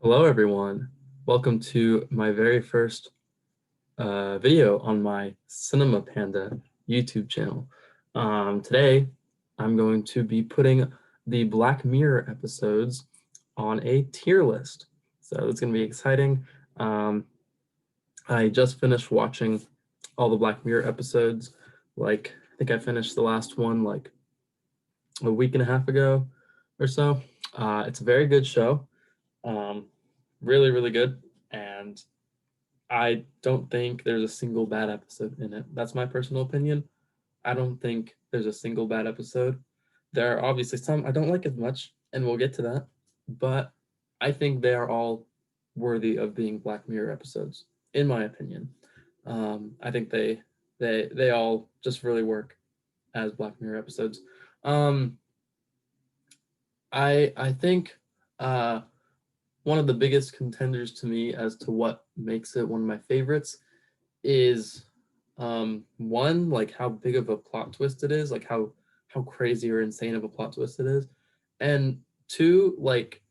Hello, everyone. Welcome to my very first video on my Cinema Panda YouTube channel. Today, I'm going to be putting the Black Mirror episodes on a tier list. So it's going to be exciting. I just finished watching all the Black Mirror episodes. I think I finished the last one like a week and a half ago or so. It's a very good show. Um, really, really good. And I don't think there's a single bad episode in it. That's my personal opinion. I don't think there's a single bad episode. There are obviously some I don't like as much, and we'll get to that, but I think they are all worthy of being Black Mirror episodes, in my opinion. I think they all just really work as Black Mirror episodes. Um, I think uh, one of the biggest contenders to me as to what makes it one of my favorites is one, like how big of a plot twist it is, like how crazy or insane of a plot twist it is, and two, like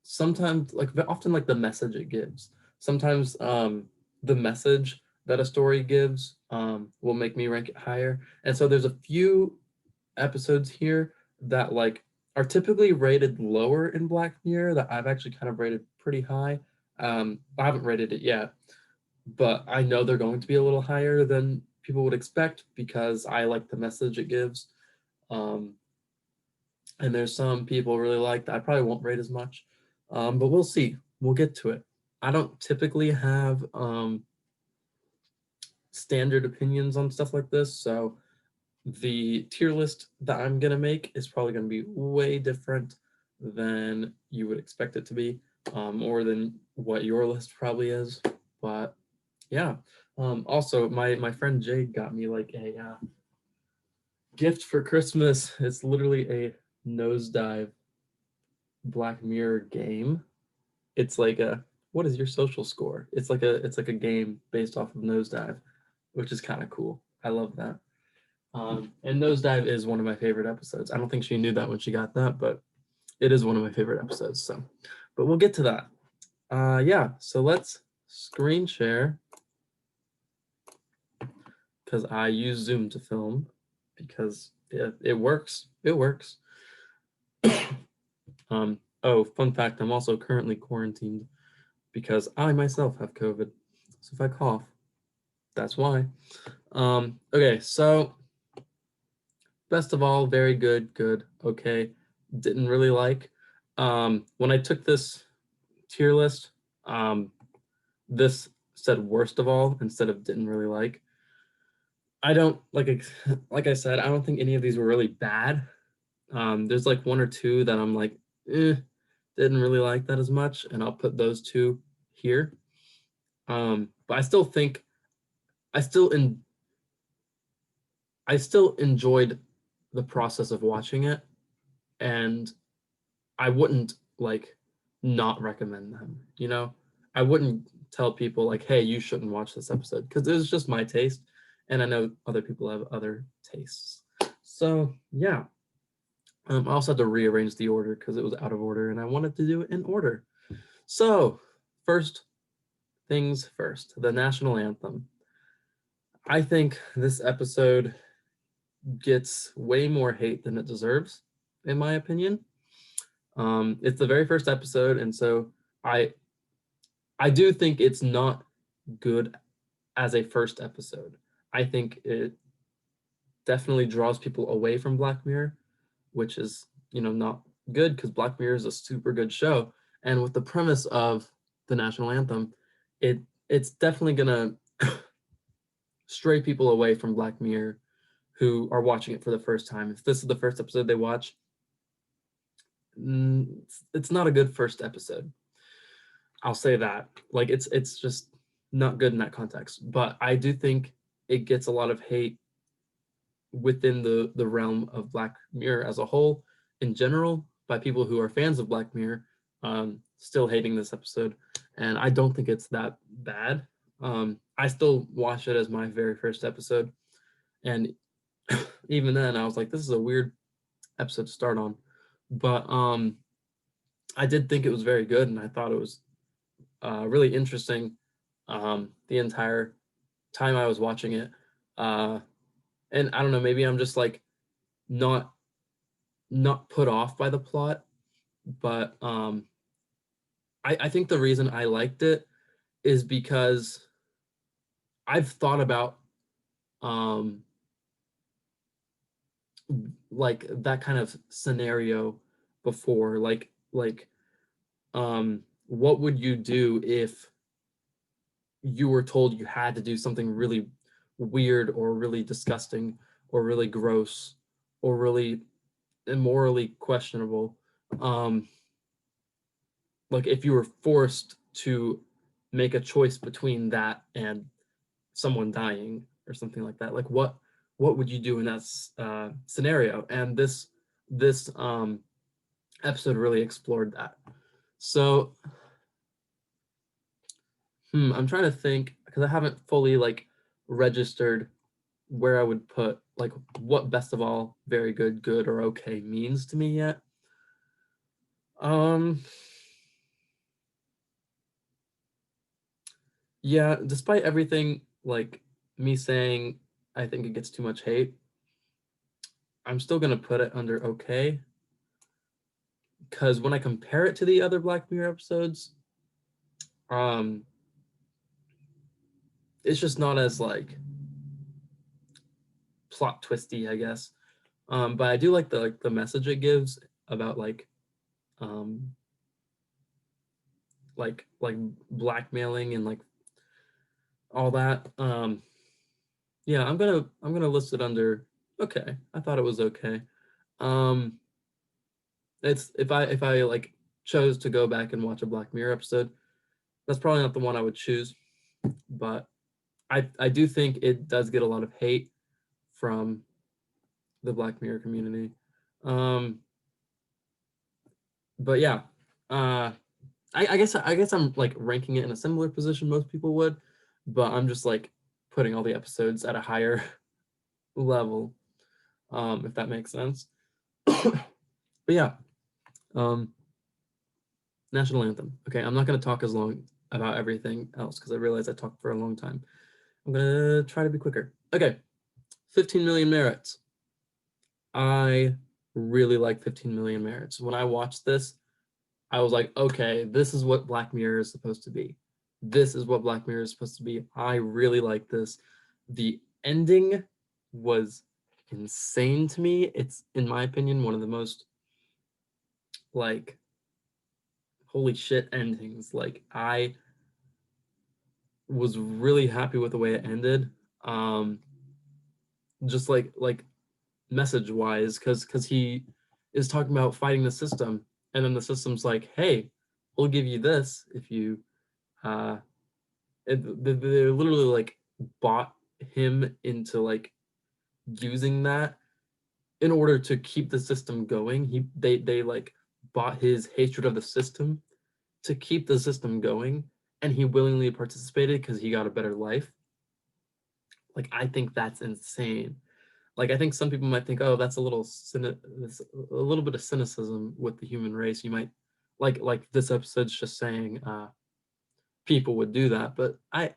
sometimes, like often, like the message it gives. Sometimes the message that a story gives will make me rank it higher. And so there's a few episodes here that like are typically rated lower in Black Mirror that I've actually kind of rated pretty high. I haven't rated it yet, but I know they're going to be a little higher than people would expect because I like the message it gives. Um, and there's some people really like that I probably won't rate as much, but we'll see. We'll get to it. I don't typically have standard opinions on stuff like this, so the tier list that I'm gonna make is probably gonna be way different than you would expect it to be, or than what your list probably is. But yeah. Also, my friend Jade got me like a gift for Christmas. It's literally a Nosedive Black Mirror game. It's like a what is your social score? It's like a game based off of Nosedive, which is kind of cool. I love that. And Nosedive is one of my favorite episodes. I don't think she knew that when she got that, but it is one of my favorite episodes. So, but we'll get to that. Yeah. So let's screen share because I use Zoom to film because it works. It works. Oh, fun fact, I'm also currently quarantined because I myself have COVID. So if I cough, that's why. Okay, so best of all, very good, good, okay. Didn't really like. When I took this tier list, this said worst of all instead of didn't really like. I don't like I said, I don't think any of these were really bad. There's like one or two that I'm like, didn't really like that as much, and I'll put those two here. But I still think I still in I still enjoyed the process of watching it, and I wouldn't like not recommend them. I wouldn't tell people like, hey, you shouldn't watch this episode because it was just my taste, and I know other people have other tastes. So yeah. I also had to rearrange the order because it was out of order, and I wanted to do it in order. So, first things first, the national anthem. I think this episode gets way more hate than it deserves, in my opinion. It's the very first episode, and so I I do think it's not good as a first episode. I think it definitely draws people away from Black Mirror, which is not good because Black Mirror is a super good show, and with the premise of the national anthem, it's definitely gonna stray people away from Black Mirror who are watching it for the first time. If this is the first episode they watch, it's not a good first episode. I'll say that. Like it's just not good in that context. But I do think it gets a lot of hate within the realm of Black Mirror as a whole, in general, by people who are fans of Black Mirror, still hating this episode, and I don't think it's that bad. I still watch it as my very first episode, and even then, I was like, "This is a weird episode to start on," but I did think it was very good, and I thought it was really interesting the entire time I was watching it. And I don't know, maybe I'm just like not put off by the plot, but I think the reason I liked it is because I've thought about um, like that kind of scenario before, what would you do if you were told you had to do something really weird or really disgusting or really gross or really immorally questionable, um like if you were forced to make a choice between that and someone dying or something like that, like what would you do in that scenario? And this episode really explored that. So I'm trying to think because I haven't fully like registered where I would put like what best of all, very good, good, or okay means to me yet. Um, yeah, despite everything, like me saying I think it gets too much hate, I'm still gonna put it under okay because when I compare it to the other Black Mirror episodes, um, it's just not as like plot twisty, I guess. But I do like the message it gives about um like blackmailing and like all that. Yeah, I'm gonna list it under okay. I thought it was okay. Um, it's if I like chose to go back and watch a Black Mirror episode, that's probably not the one I would choose. But I do think it does get a lot of hate from the Black Mirror community. Um, but yeah, uh, I guess I'm like ranking it in a similar position most people would, but I'm just like putting all the episodes at a higher level, if that makes sense. But yeah, um, national anthem. Okay, I'm not gonna talk as long about everything else because I realize I talked for a long time. I'm gonna try to be quicker. Okay, 15 million merits. I really like 15 million merits. When I watched this, I was like, okay, this is what Black Mirror is supposed to be. This is what Black Mirror is supposed to be. I really like this. The ending was insane to me. It's, in my opinion, one of the most like holy shit endings. Like I was really happy with the way it ended. Um, just like message wise, because he is talking about fighting the system, and then the system's like, hey, we'll give you this if you uh they literally like bought him into like using that in order to keep the system going. They like bought his hatred of the system to keep the system going, and he willingly participated because he got a better life. Like I think that's insane. Like I think some people might think, oh, that's a little a little bit of cynicism with the human race. You might like this episode's just saying people would do that, but I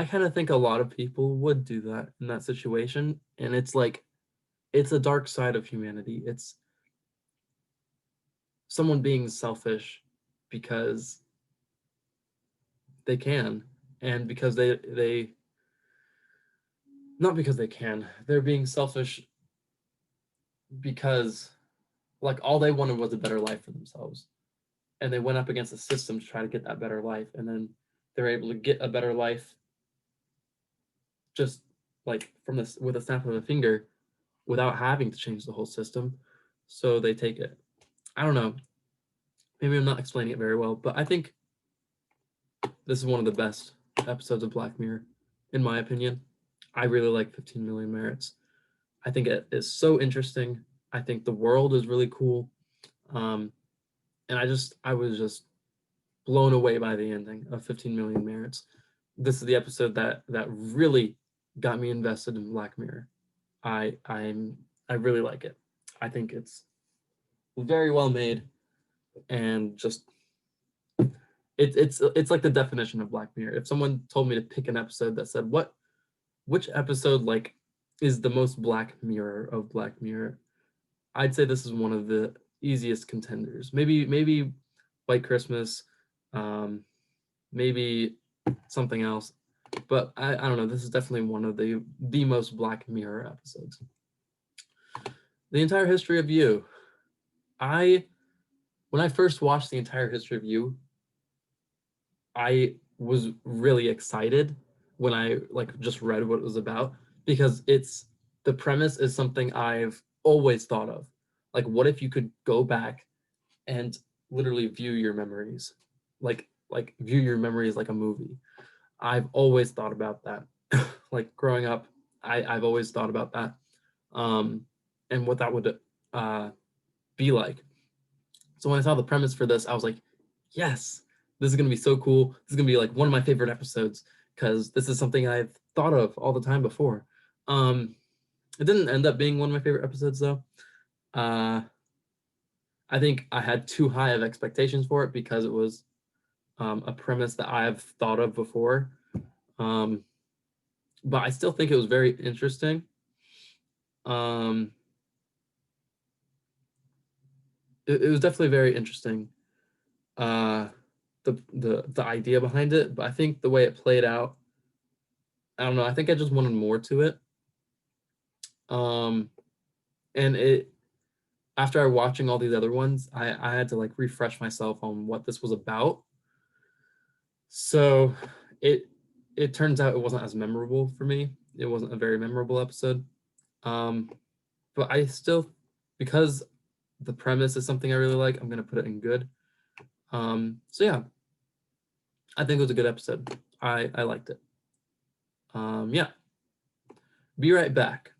kind of think a lot of people would do that in that situation, and it's like it's a dark side of humanity. It's someone being selfish because they can, and because they not because they can. They're being selfish because like all they wanted was a better life for themselves, and they went up against the system to try to get that better life, and then they're able to get a better life just like from this with a snap of a finger without having to change the whole system. So they take it. I don't know. Maybe I'm not explaining it very well, but I think this is one of the best episodes of Black Mirror, in my opinion. I really like 15 Million Merits. I think it is so interesting. I think the world is really cool. Um, and I was just blown away by the ending of 15 Million Merits. This is the episode that really got me invested in Black Mirror. I really like it. I think it's very well made. and just it's like the definition of Black Mirror. If someone told me to pick an episode that said which episode like is the most Black Mirror of Black Mirror, I'd say this is one of the easiest contenders. Maybe White Christmas, maybe something else, but I don't know. This is definitely one of the most Black Mirror episodes. The Entire History of You. When I first watched The Entire History of You, I was really excited when I like just read what it was about, because the premise is something I've always thought of. Like, what if you could go back and literally view your memories, like view your memories like a movie? I've always thought about that. Like growing up, I've always thought about that, and what that would be like. So when I saw the premise for this, I was like, yes, this is gonna be so cool. This is gonna be like one of my favorite episodes, because this is something I've thought of all the time before. It didn't end up being one of my favorite episodes though. I think I had too high of expectations for it because it was a premise that I have thought of before. But I still think it was very interesting. It was definitely very interesting. The idea behind it, but I think the way it played out, I don't know. I think I just wanted more to it. And after watching all these other ones, I had to like refresh myself on what this was about. So it turns out it wasn't as memorable for me. It wasn't a very memorable episode. But I still, because the premise is something I really like, I'm gonna put it in good. So yeah, I think it was a good episode. I liked it. Yeah. Be Right Back.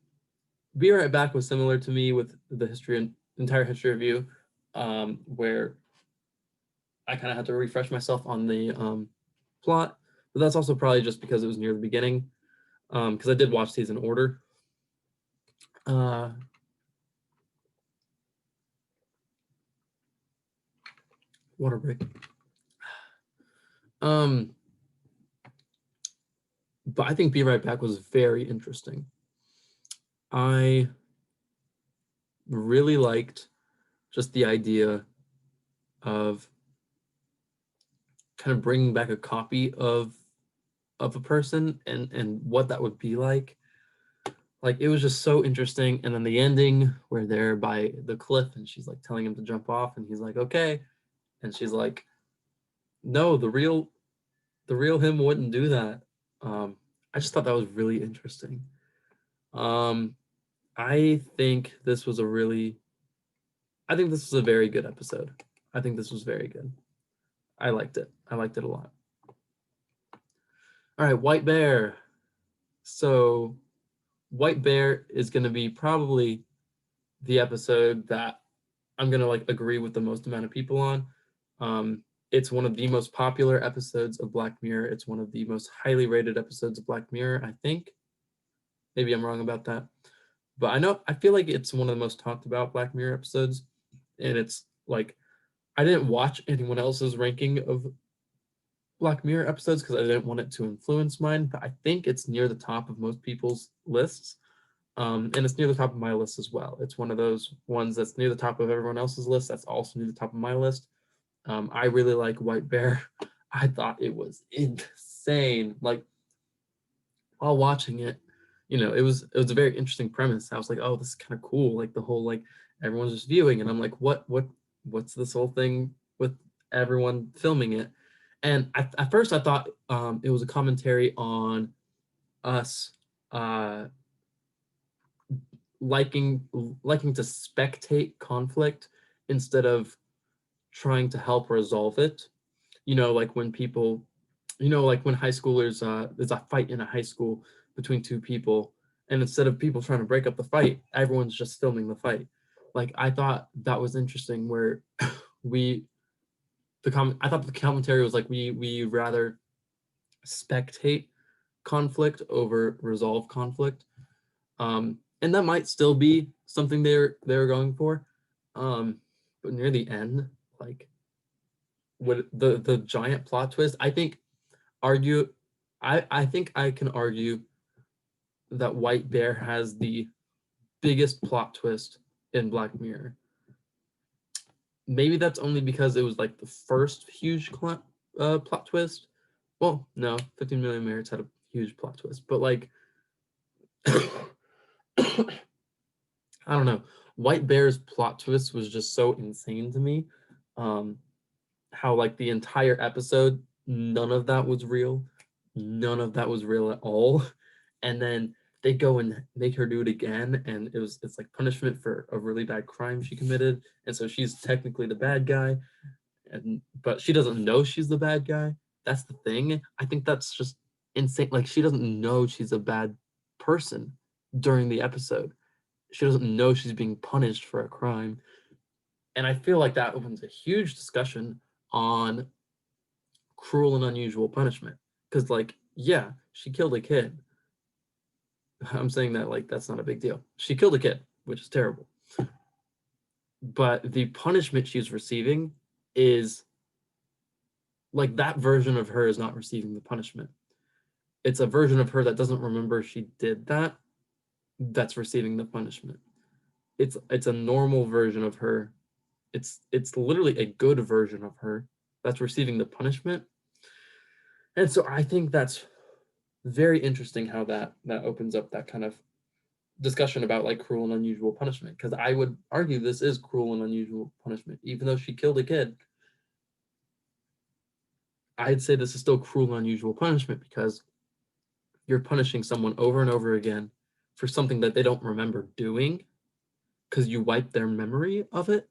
Be Right Back was similar to me with the entire history review, where I kind of had to refresh myself on the plot, but that's also probably just because it was near the beginning, because I did watch these in order. Water break. But I think Be Right Back was very interesting. I really liked just the idea of kind of bringing back a copy of a person and what that would be like. Like, it was just so interesting. And then the ending where they're by the cliff and she's like telling him to jump off and he's like, okay, and she's like, no, the real him wouldn't do that. I just thought that was really interesting. I think this was a very good episode. I think this was very good. I liked it. I liked it a lot. All right, White Bear. So White Bear is going to be probably the episode that I'm going to like agree with the most amount of people on. It's one of the most popular episodes of Black Mirror. It's one of the most highly rated episodes of Black Mirror, I think. Maybe I'm wrong about that. But I feel like it's one of the most talked about Black Mirror episodes. And it's like, I didn't watch anyone else's ranking of Black Mirror episodes because I didn't want it to influence mine, but I think it's near the top of most people's lists. And it's near the top of my list as well. It's one of those ones that's near the top of everyone else's list. That's also near the top of my list. I really like White Bear. I thought it was insane. Like, while watching it, it was a very interesting premise. I was like, oh, this is kind of cool. Like the whole like everyone's just viewing, and I'm like, what's this whole thing with everyone filming it? And at first I thought it was a commentary on us liking to spectate conflict instead of trying to help resolve it. Like when people, like when high schoolers, there's a fight in a high school between two people, and instead of people trying to break up the fight, everyone's just filming the fight. Like, I thought that was interesting, where I thought the commentary was like we rather spectate conflict over resolve conflict. And that might still be something they're going for. But near the end, like, with the giant plot twist, I think argue I think I can argue that White Bear has the biggest plot twist in Black Mirror. Maybe that's only because it was like the first huge plot twist. Well, no, 15 Million Merits had a huge plot twist, but like, I don't know. White Bear's plot twist was just so insane to me. Um, how like the entire episode, none of that was real. None of that was real at all. And then they go and make her do it again, and it's like punishment for a really bad crime she committed. And so she's technically the bad guy, but she doesn't know she's the bad guy. That's the thing. I think that's just insane. Like she doesn't know she's a bad person during the episode. She doesn't know she's being punished for a crime. And I feel like that opens a huge discussion on cruel and unusual punishment. Because, like, yeah, she killed a kid. I'm saying that like that's not a big deal. She killed a kid, which is terrible. But the punishment she's receiving is like that version of her is not receiving the punishment. It's a version of her that doesn't remember she did that that's receiving the punishment. It's a normal version of her. It's literally a good version of her that's receiving the punishment. And so I think that's very interesting how that opens up that kind of discussion about like cruel and unusual punishment, because I would argue this is cruel and unusual punishment. Even though she killed a kid, I'd say this is still cruel and unusual punishment because you're punishing someone over and over again for something that they don't remember doing because you wipe their memory of it.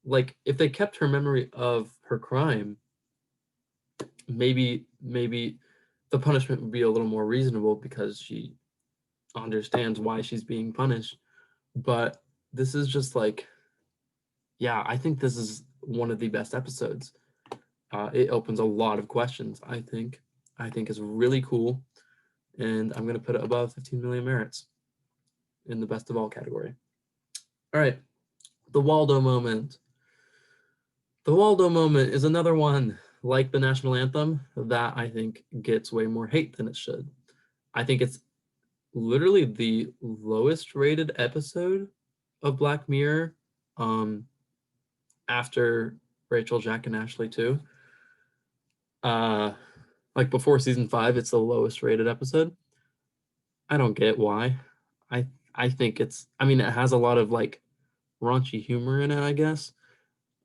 Like if they kept her memory of her crime, maybe the punishment would be a little more reasonable because she understands why she's being punished. But this is just like, yeah, I think this is one of the best episodes. It opens a lot of questions. I think is really cool, and I'm gonna put it above 15 Million Merits in the best of all category. All right, the Waldo moment. The Waldo moment is another one like the national anthem that I think gets way more hate than it should. I think it's literally the lowest rated episode of Black Mirror, after Rachel, Jack, and Ashley too. Like before season 5, it's the lowest rated episode. I don't get why. I think I mean, it has a lot of like raunchy humor in it, I guess,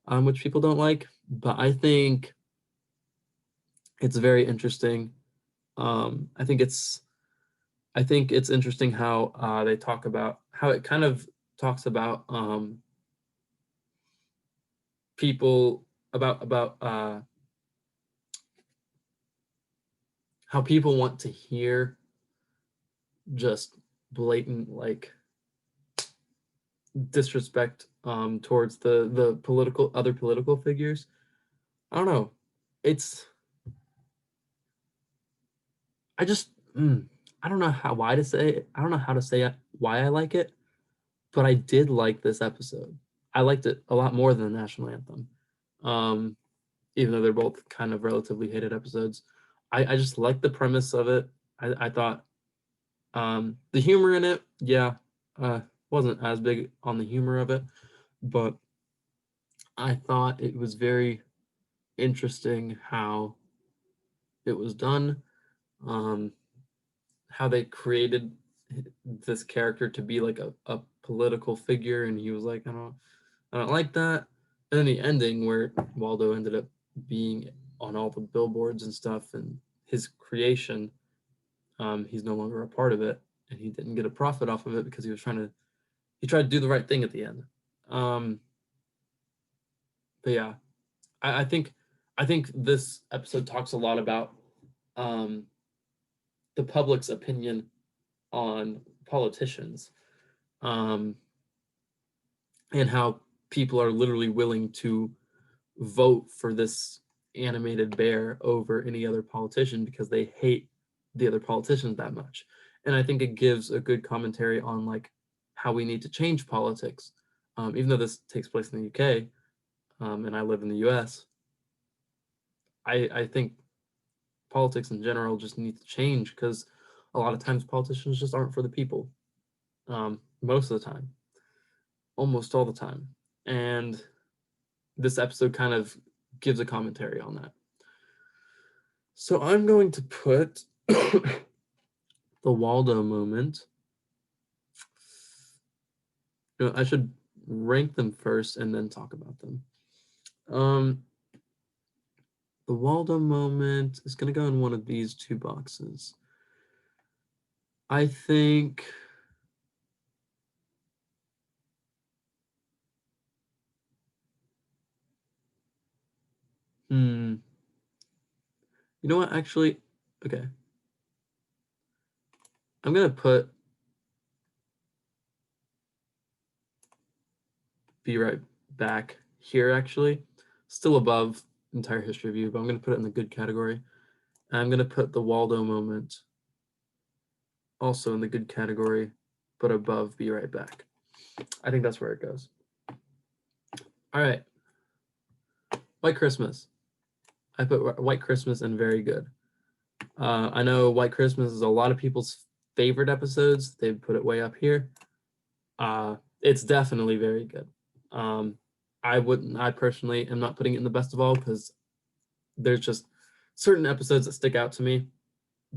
which people don't like. But I think it's very interesting. I think it's interesting how they talk about how it kind of talks about people about how people want to hear just blatant like disrespect towards the other political figures. I don't know. It's I just I don't know why to say it. I don't know how to say it, why I like it, but I did like this episode. I liked it a lot more than the national anthem. Um, Even though they're both kind of relatively hated episodes. I just like the premise of it. I thought the humor in it, yeah, wasn't as big on the humor of it, but I thought it was very interesting how it was done, um, how they created this character to be like a political figure, and he was like, I don't like that. And then the ending where Waldo ended up being on all the billboards and stuff, and his creation, he's no longer a part of it, and he didn't get a profit off of it because he tried to do the right thing at the end. Um, but yeah, I I think this episode talks a lot about um, the public's opinion on politicians, um, and how people are literally willing to vote for this animated bear over any other politician because they hate the other politicians that much. And I think it gives a good commentary on like how we need to change politics. Even though this takes place in the UK, and I live in the US, I think politics in general just need to change, because a lot of times politicians just aren't for the people. Most of the time, almost all the time. And this episode kind of gives a commentary on that. So I'm going to put the Waldo moment. I should rank them first and then talk about them. The Waldo moment is going to go in one of these two boxes. I think you know what, actually, okay. I'm going to put Be Right Back here, actually. Still above Entire History of You, but I'm going to put it in the good category. And I'm going to put the Waldo moment also in the good category, but above Be Right Back. I think that's where it goes. All right. White Christmas. I put White Christmas in very good. I know White Christmas is a lot of people's favorite episodes. They put it way up here. It's definitely very good. I personally am not putting it in the best of all, because there's just certain episodes that stick out to me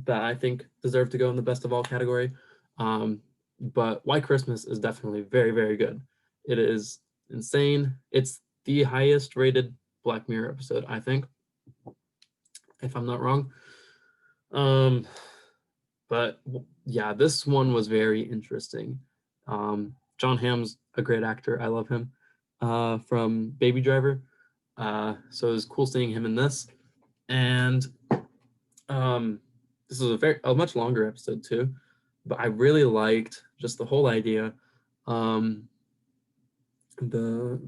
that I think deserve to go in the best of all category. But White Christmas is definitely very, very good. It is insane. It's the highest rated Black Mirror episode, I think, if I'm not wrong. But yeah, this one was very interesting. Jon Hamm's a great actor. I love him from Baby Driver. So it was cool seeing him in this. And this was a much longer episode too, but I really liked just the whole idea. The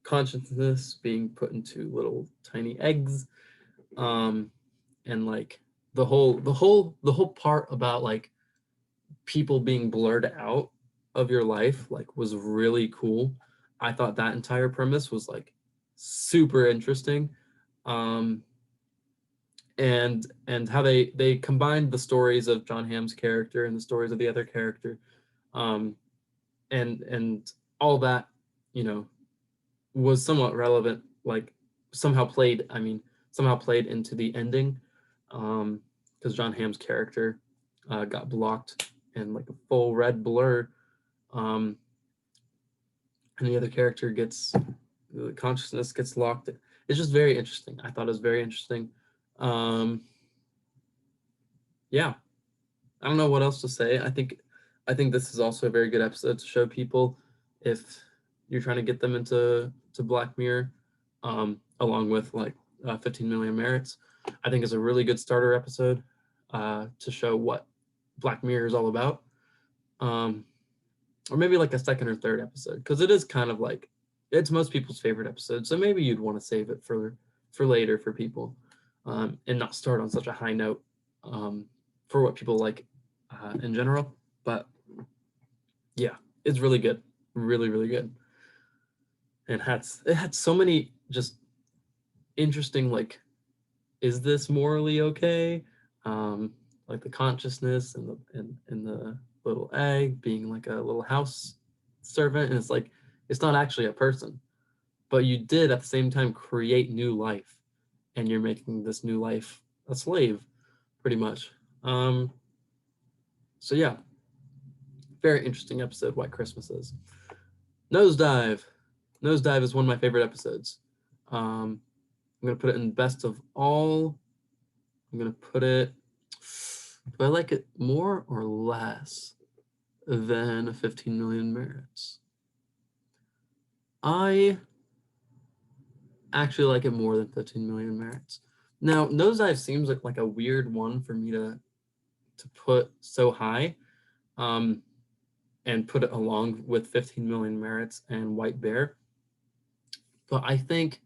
consciousness being put into little tiny eggs, and like the whole part about like people being blurred out of your life, like, was really cool. I thought that entire premise was like super interesting. um and how they combined the stories of Jon Hamm's character and the stories of the other character, um and all that, you know, was somewhat relevant, like somehow played into the ending, because Jon Hamm's character got blocked in like a full red blur, and the other character gets, the consciousness gets locked. It's just very interesting. I thought it was very interesting. Yeah, I don't know what else to say. I think this is also a very good episode to show people, if you're trying to get them to Black Mirror, along with like 15 Million Merits. I think it's a really good starter episode to show what Black Mirror is all about. Or maybe like a second or third episode, because it is kind of like, it's most people's favorite episode. So maybe you'd want to save it for later for people, and not start on such a high note, for what people like in general. But yeah, it's really good, really, really good. And it had so many just interesting, like, is this morally okay? Like the consciousness and the little egg being like a little house servant, and it's like, it's not actually a person, but you did at the same time create new life, and you're making this new life a slave, pretty much. So yeah, very interesting episode, White Christmas is. Nosedive. Nosedive is one of my favorite episodes. I'm gonna put it in best of all. I'm gonna put it. Do I like it more or less than 15 Million Merits? I actually like it more than 15 Million Merits. Now, Nosedive seems like a weird one for me to put so high, and put it along with 15 Million Merits and White Bear. But I think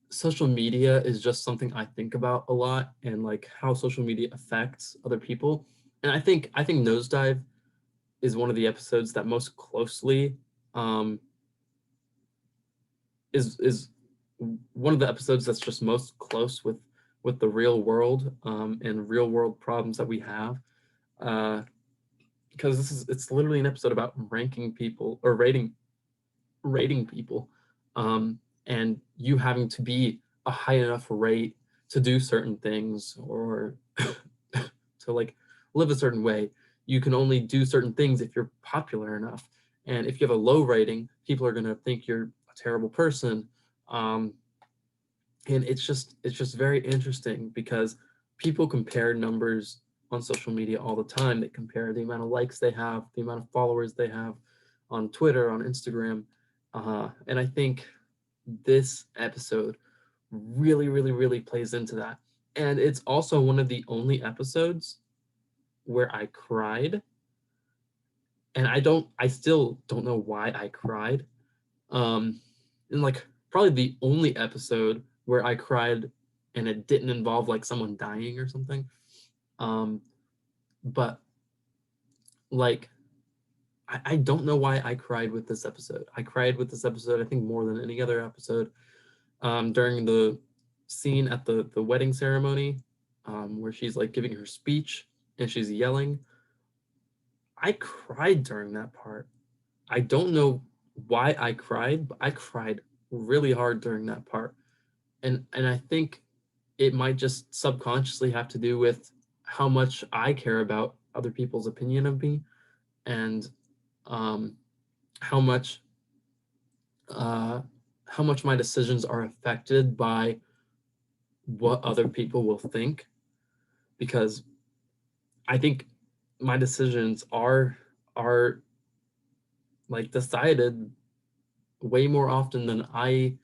social media is just something I think about a lot, and like how social media affects other people. And I think Nosedive is one of the episodes that most closely, um, is one of the episodes that's just most close with the real world, and real world problems that we have, because it's literally an episode about ranking people or rating people, and you having to be a high enough rate to do certain things, or to like live a certain way. You can only do certain things if you're popular enough, and if you have a low rating, people are going to think you're a terrible person. um, and it's just very interesting because people compare numbers on social media all the time. They compare the amount of likes they have, the amount of followers they have on Twitter, on Instagram, and I think this episode really, really, really plays into that. And it's also one of the only episodes where I cried, and I still don't know why I cried. And like probably the only episode where I cried and it didn't involve like someone dying or something. Um, but like I don't know why I cried with this episode. I cried with this episode, I think, more than any other episode. During the scene at the wedding ceremony, where she's like giving her speech and she's yelling. I cried during that part. I don't know why I cried, but I cried really hard during that part. And I think it might just subconsciously have to do with how much I care about other people's opinion of me, and um, how much uh, how much my decisions are affected by what other people will think. Because I think my decisions are like decided way more often than I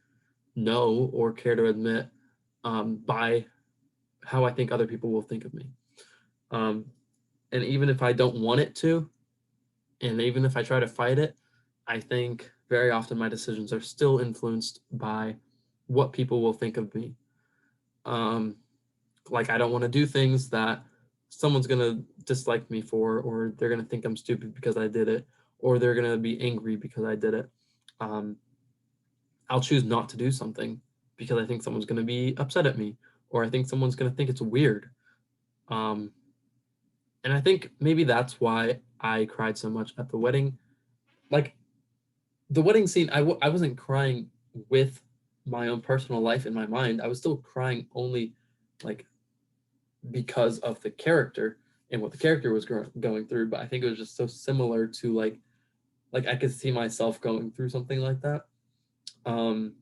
know or care to admit, by how I think other people will think of me. Um, and even if I don't want it to, and even if I try to fight it, I think very often my decisions are still influenced by what people will think of me. Um, like I don't want to do things that someone's gonna dislike me for, or they're gonna think I'm stupid because I did it, or they're gonna be angry because I did it. Um, I'll choose not to do something because I think someone's gonna be upset at me, or I think someone's gonna think it's weird. Um, and I think maybe that's why I cried so much at the wedding. Like the wedding scene, I wasn't crying with my own personal life in my mind. I was still crying only like because of the character and what the character was going through. But I think it was just so similar to like I could see myself going through something like that. Um,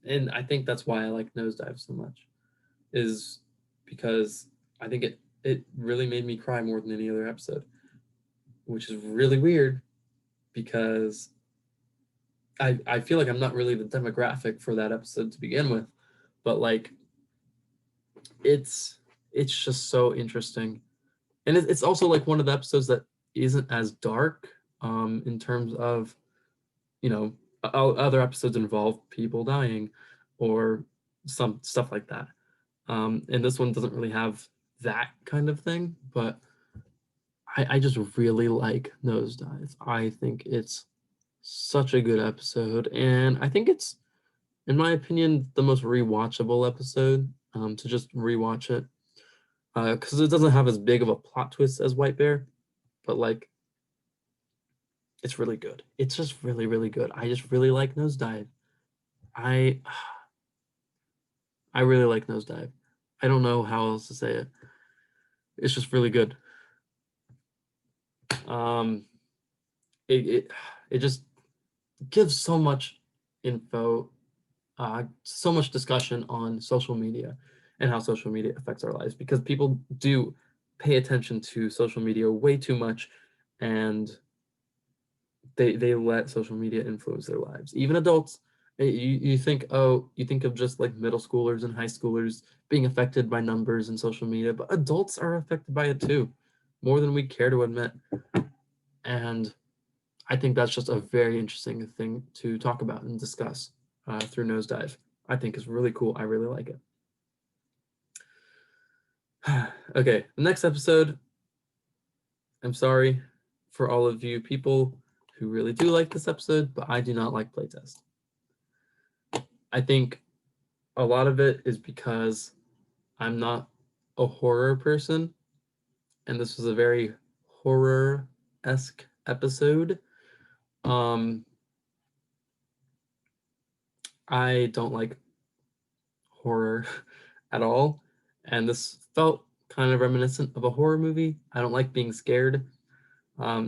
and I think that's why I like Nosedive so much, is because I think it really made me cry more than any other episode, which is really weird because I feel like I'm not really the demographic for that episode to begin with, but like it's it's just so interesting, and it's also like one of the episodes that isn't as dark, in terms of, you know, other episodes involve people dying or some stuff like that, and this one doesn't really have that kind of thing. But I just really like Nosedive. I think it's such a good episode, and I think it's, in my opinion, the most rewatchable episode, to just rewatch it, because it doesn't have as big of a plot twist as White Bear, but like it's really good. It's just really, really good. I just really like Nosedive. I I really like Nosedive. I don't know how else to say it. It's just really good. Um, it it just gives so much info, so much discussion on social media and how social media affects our lives, because people do pay attention to social media way too much, and they let social media influence their lives. Even adults, you think, oh, you think of just like middle schoolers and high schoolers being affected by numbers and social media, but adults are affected by it too, more than we care to admit. And I think that's just a very interesting thing to talk about and discuss, through Nosedive. I think is really cool. I really like it. Okay, the next episode, I'm sorry for all of you people who really do like this episode, but I do not like playtest. I think a lot of it is because I'm not a horror person, and this was a very horror-esque episode. Um, I don't like horror at all, and this felt kind of reminiscent of a horror movie. I don't like being scared.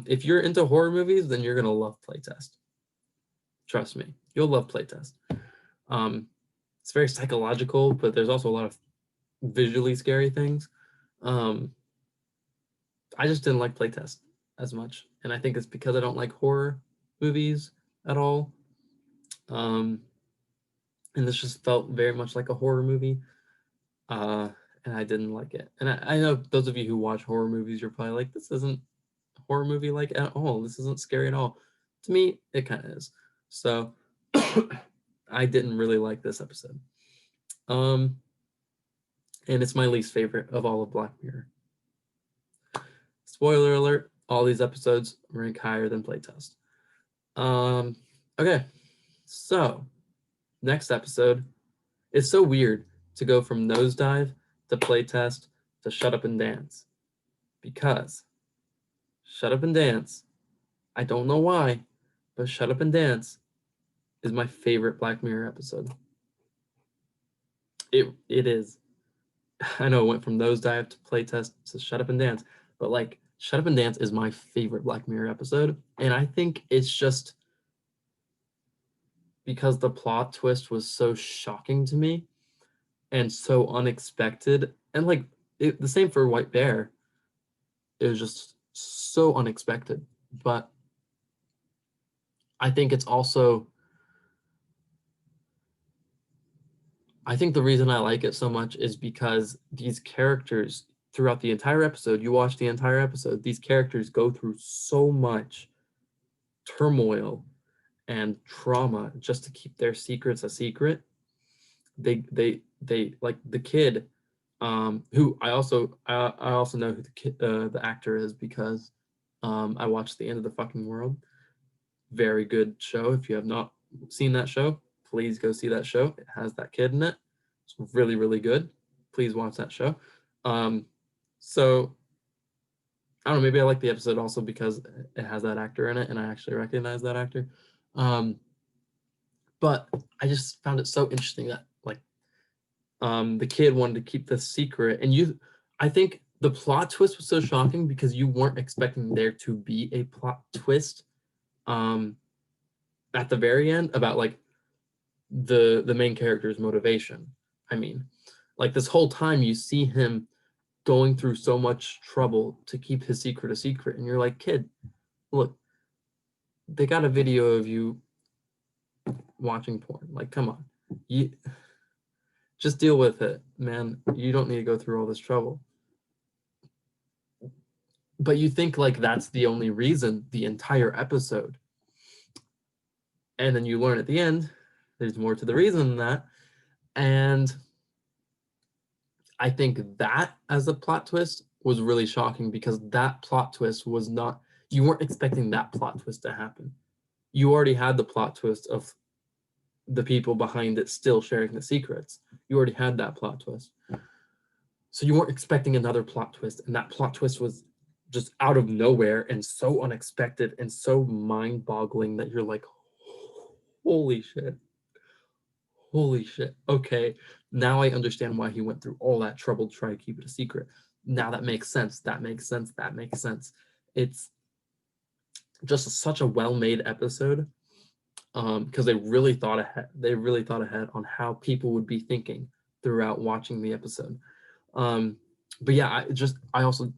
If you're into horror movies, then you're gonna love Playtest. Trust me, you'll love Playtest. Um, it's very psychological, but there's also a lot of visually scary things. Um, I just didn't like Playtest as much, and I think it's because I don't like horror movies at all. Um, and this just felt very much like a horror movie, uh, and I didn't like it. And I know those of you who watch horror movies, you're probably like, this isn't a horror movie like at all. This isn't scary at all. To me, it kind of is. So I didn't really like this episode. And it's my least favorite of all of Black Mirror. Spoiler alert, all these episodes rank higher than Playtest. Okay, so next episode. It's so weird to go from Nosedive to Playtest to Shut Up and Dance, because Shut Up and Dance, I don't know why, but Shut Up and Dance is my favorite Black Mirror episode. It is. I know it went from Nosedive to Playtest to Shut Up and Dance, but like Shut Up and Dance is my favorite Black Mirror episode, and I think it's just because the plot twist was so shocking to me and so unexpected, and like the same for White Bear. It was just so unexpected, but I think it's also, I think the reason I like it so much is because these characters throughout the entire episode, you watch the entire episode, these characters go through so much turmoil and trauma just to keep their secrets a secret. They like the kid, who I also know who the actor is, because I watched The End of the Fucking World. Very good show. If you have not seen that show, please go see that show. It has that kid in it. It's really, really good. Please watch that show. Um, so I don't know, maybe I like the episode also because it has that actor in it and I actually recognize that actor. Um, but I just found it so interesting that like the kid wanted to keep this secret, and I think the plot twist was so shocking because you weren't expecting there to be a plot twist um at the very end about like the main character's motivation. I mean, like this whole time you see him going through so much trouble to keep his secret a secret, and you're like, kid, look, they got a video of you watching porn. Like, come on, you just deal with it, man. You don't need to go through all this trouble. But you think like that's the only reason the entire episode, and then you learn at the end there's more to the reason than that. And I think that as a plot twist was really shocking, because that plot twist was not, you weren't expecting that plot twist to happen. You already had the plot twist of the people behind it still sharing the secrets. You already had that plot twist. So you weren't expecting another plot twist, and that plot twist was just out of nowhere and so unexpected and so mind-boggling that you're like, holy shit. Holy shit. Okay, now I understand why he went through all that trouble to try to keep it a secret. Now that makes sense. That makes sense. That makes sense. It's just such a well-made episode, because they really thought ahead. They really thought ahead on how people would be thinking throughout watching the episode. Um, but yeah, I also,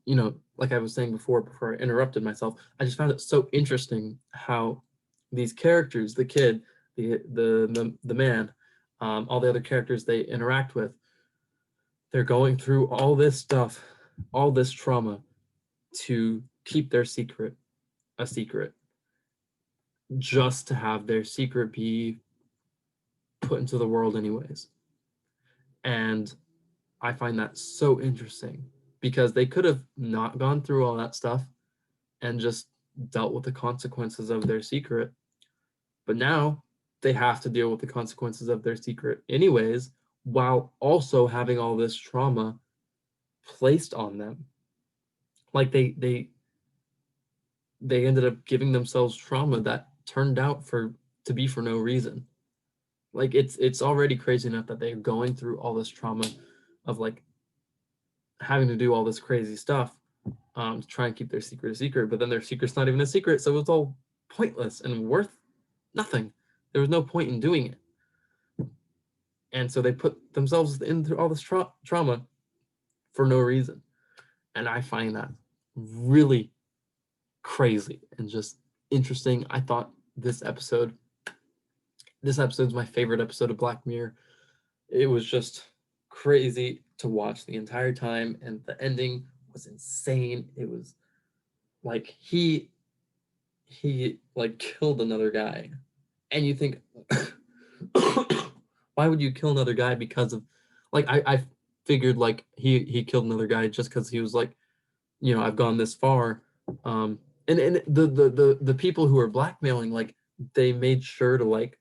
like I was saying before I interrupted myself, I just found it so interesting how these characters, the kid, the man, all the other characters they interact with, they're going through all this stuff, all this trauma to keep their secret a secret, just to have their secret be put into the world anyways. And I find that so interesting, because they could have not gone through all that stuff and just dealt with the consequences of their secret. But now they have to deal with the consequences of their secret anyways, while also having all this trauma placed on them. Like they ended up giving themselves trauma that turned out to be for no reason. Like it's already crazy enough that they're going through all this trauma of like having to do all this crazy stuff to try and keep their secret a secret, but then their secret's not even a secret, so it's all pointless and worth nothing. There was no point in doing it. And so they put themselves into all this trauma for no reason. And I find that really crazy and just interesting. I thought this episode's my favorite episode of Black Mirror. It was just crazy to watch the entire time, and the ending was insane. It was like he like killed another guy, and you think why would you kill another guy because of like I figured like he killed another guy just because he was like, I've gone this far. And the people who were blackmailing, like they made sure to like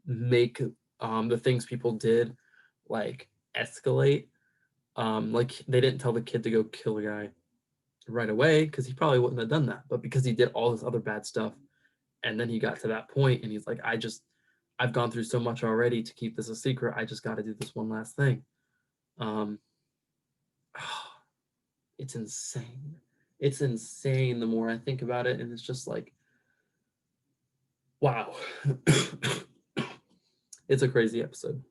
make the things people did like escalate. Like they didn't tell the kid to go kill a guy right away because he probably wouldn't have done that, but because he did all this other bad stuff, and then he got to that point and he's like, I've gone through so much already to keep this a secret. I just got to do this one last thing. um it's insane. It's insane the more I think about it, and it's just like, wow. It's a crazy episode.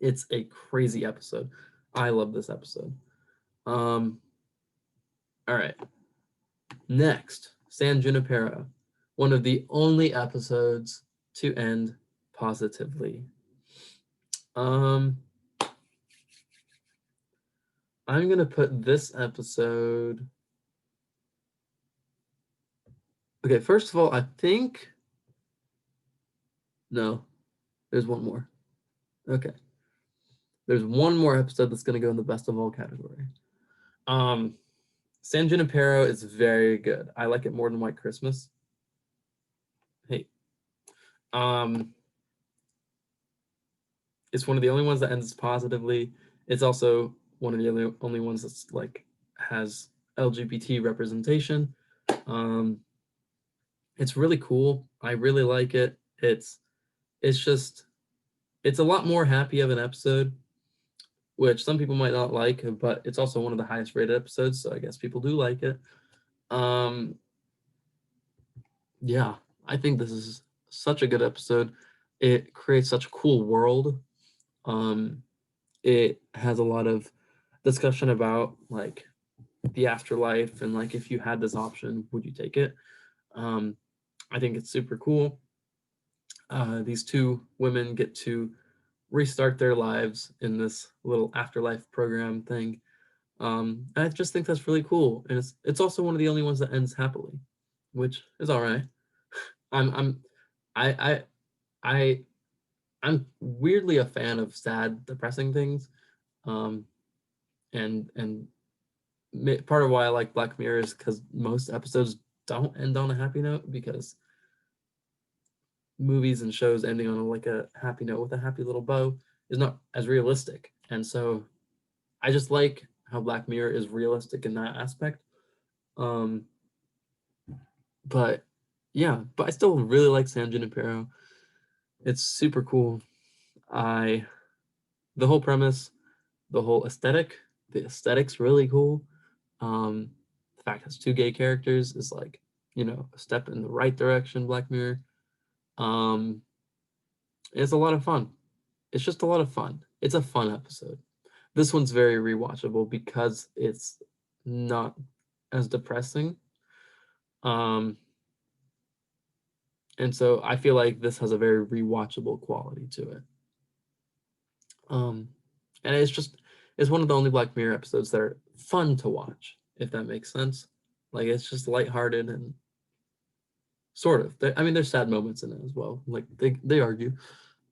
It's a crazy episode. I love this episode. All right. Next, San Junipero, one of the only episodes to end positively. I'm gonna put this episode. Okay, first of all, I think no, there's one more. Okay. There's one more episode that's gonna go in the best of all category. San Junipero is very good. I like it more than White Christmas. Hey. It's one of the only ones that ends positively. It's also one of the only ones that's like has LGBT representation. It's really cool. I really like it. It's a lot more happy of an episode, which some people might not like, but it's also one of the highest rated episodes, so I guess people do like it. Yeah, I think this is such a good episode. It creates such a cool world. It has a lot of discussion about like the afterlife and like if you had this option, would you take it? I think it's super cool. These two women get to restart their lives in this little afterlife program thing. I just think that's really cool, and it's also one of the only ones that ends happily, which is all right. I'm I I I I'm weirdly a fan of sad, depressing things, um, and part of why I like Black Mirror is because most episodes don't end on a happy note, because movies and shows ending on like a happy note with a happy little bow is not as realistic. And so I just like how Black Mirror is realistic in that aspect. Um, but yeah, but I still really like San Junipero. It's super cool. The whole premise, the whole aesthetic, the aesthetic's really cool. The fact it has two gay characters is like, a step in the right direction, Black Mirror. Um, it's a lot of fun. It's just a lot of fun. It's a fun episode. This one's very rewatchable because it's not as depressing. Um, and so I feel like this has a very rewatchable quality to it. And it's one of the only Black Mirror episodes that are fun to watch, if that makes sense. Like it's just lighthearted and sort of. I mean, there's sad moments in it as well. Like they argue,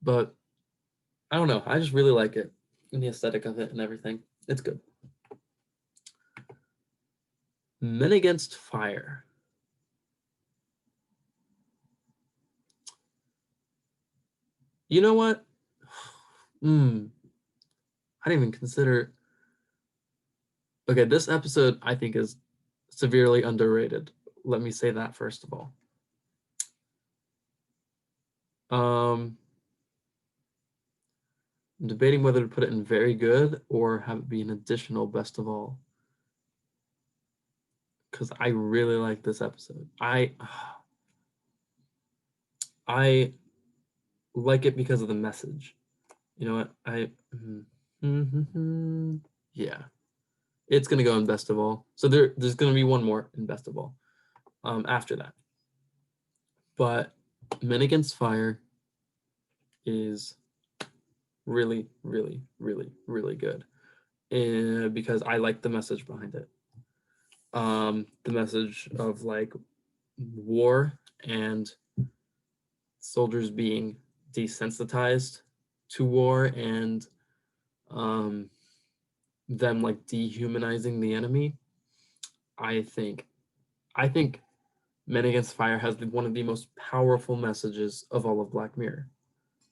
but I don't know. I just really like it and the aesthetic of it and everything. It's good. Men Against Fire. You know what? I didn't even consider. Okay, this episode I think is severely underrated. Let me say that first of all. I'm debating whether to put it in very good or have it be an additional best of all. Because I really like this episode. I like it because of the message. You know what? Yeah, it's gonna go in best of all. So there's gonna be one more in best of all. After that, but Men Against Fire is really, really, really, really good, because I like the message behind it. The message of like war and soldiers being desensitized to war, and them like dehumanizing the enemy. I think Men Against Fire has one of the most powerful messages of all of Black Mirror.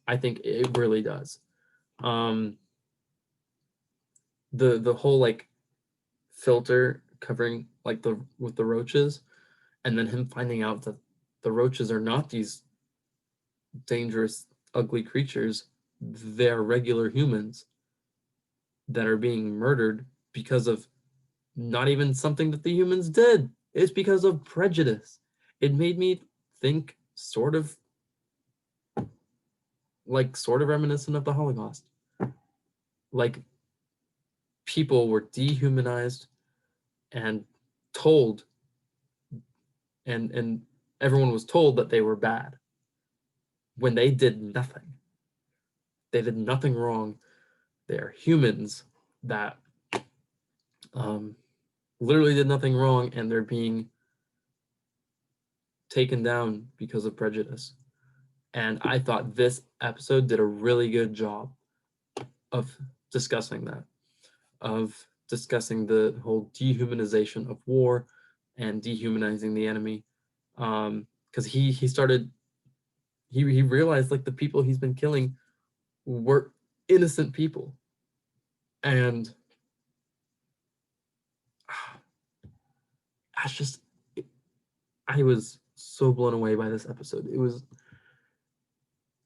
I think it really does. Um, the whole like filter covering like the with the roaches, and then him finding out that the roaches are not these dangerous, ugly creatures. They're regular humans that are being murdered because of not even something that the humans did. It's because of prejudice. It made me think sort of reminiscent of the Holocaust. Like people were dehumanized and told, and everyone was told that they were bad when they did nothing. They did nothing wrong. They are humans that literally did nothing wrong, and they're being taken down because of prejudice. And I thought this episode did a really good job of discussing that, of discussing the whole dehumanization of war and dehumanizing the enemy. Because he realized like the people he's been killing were innocent people, and that's just I was so blown away by this episode.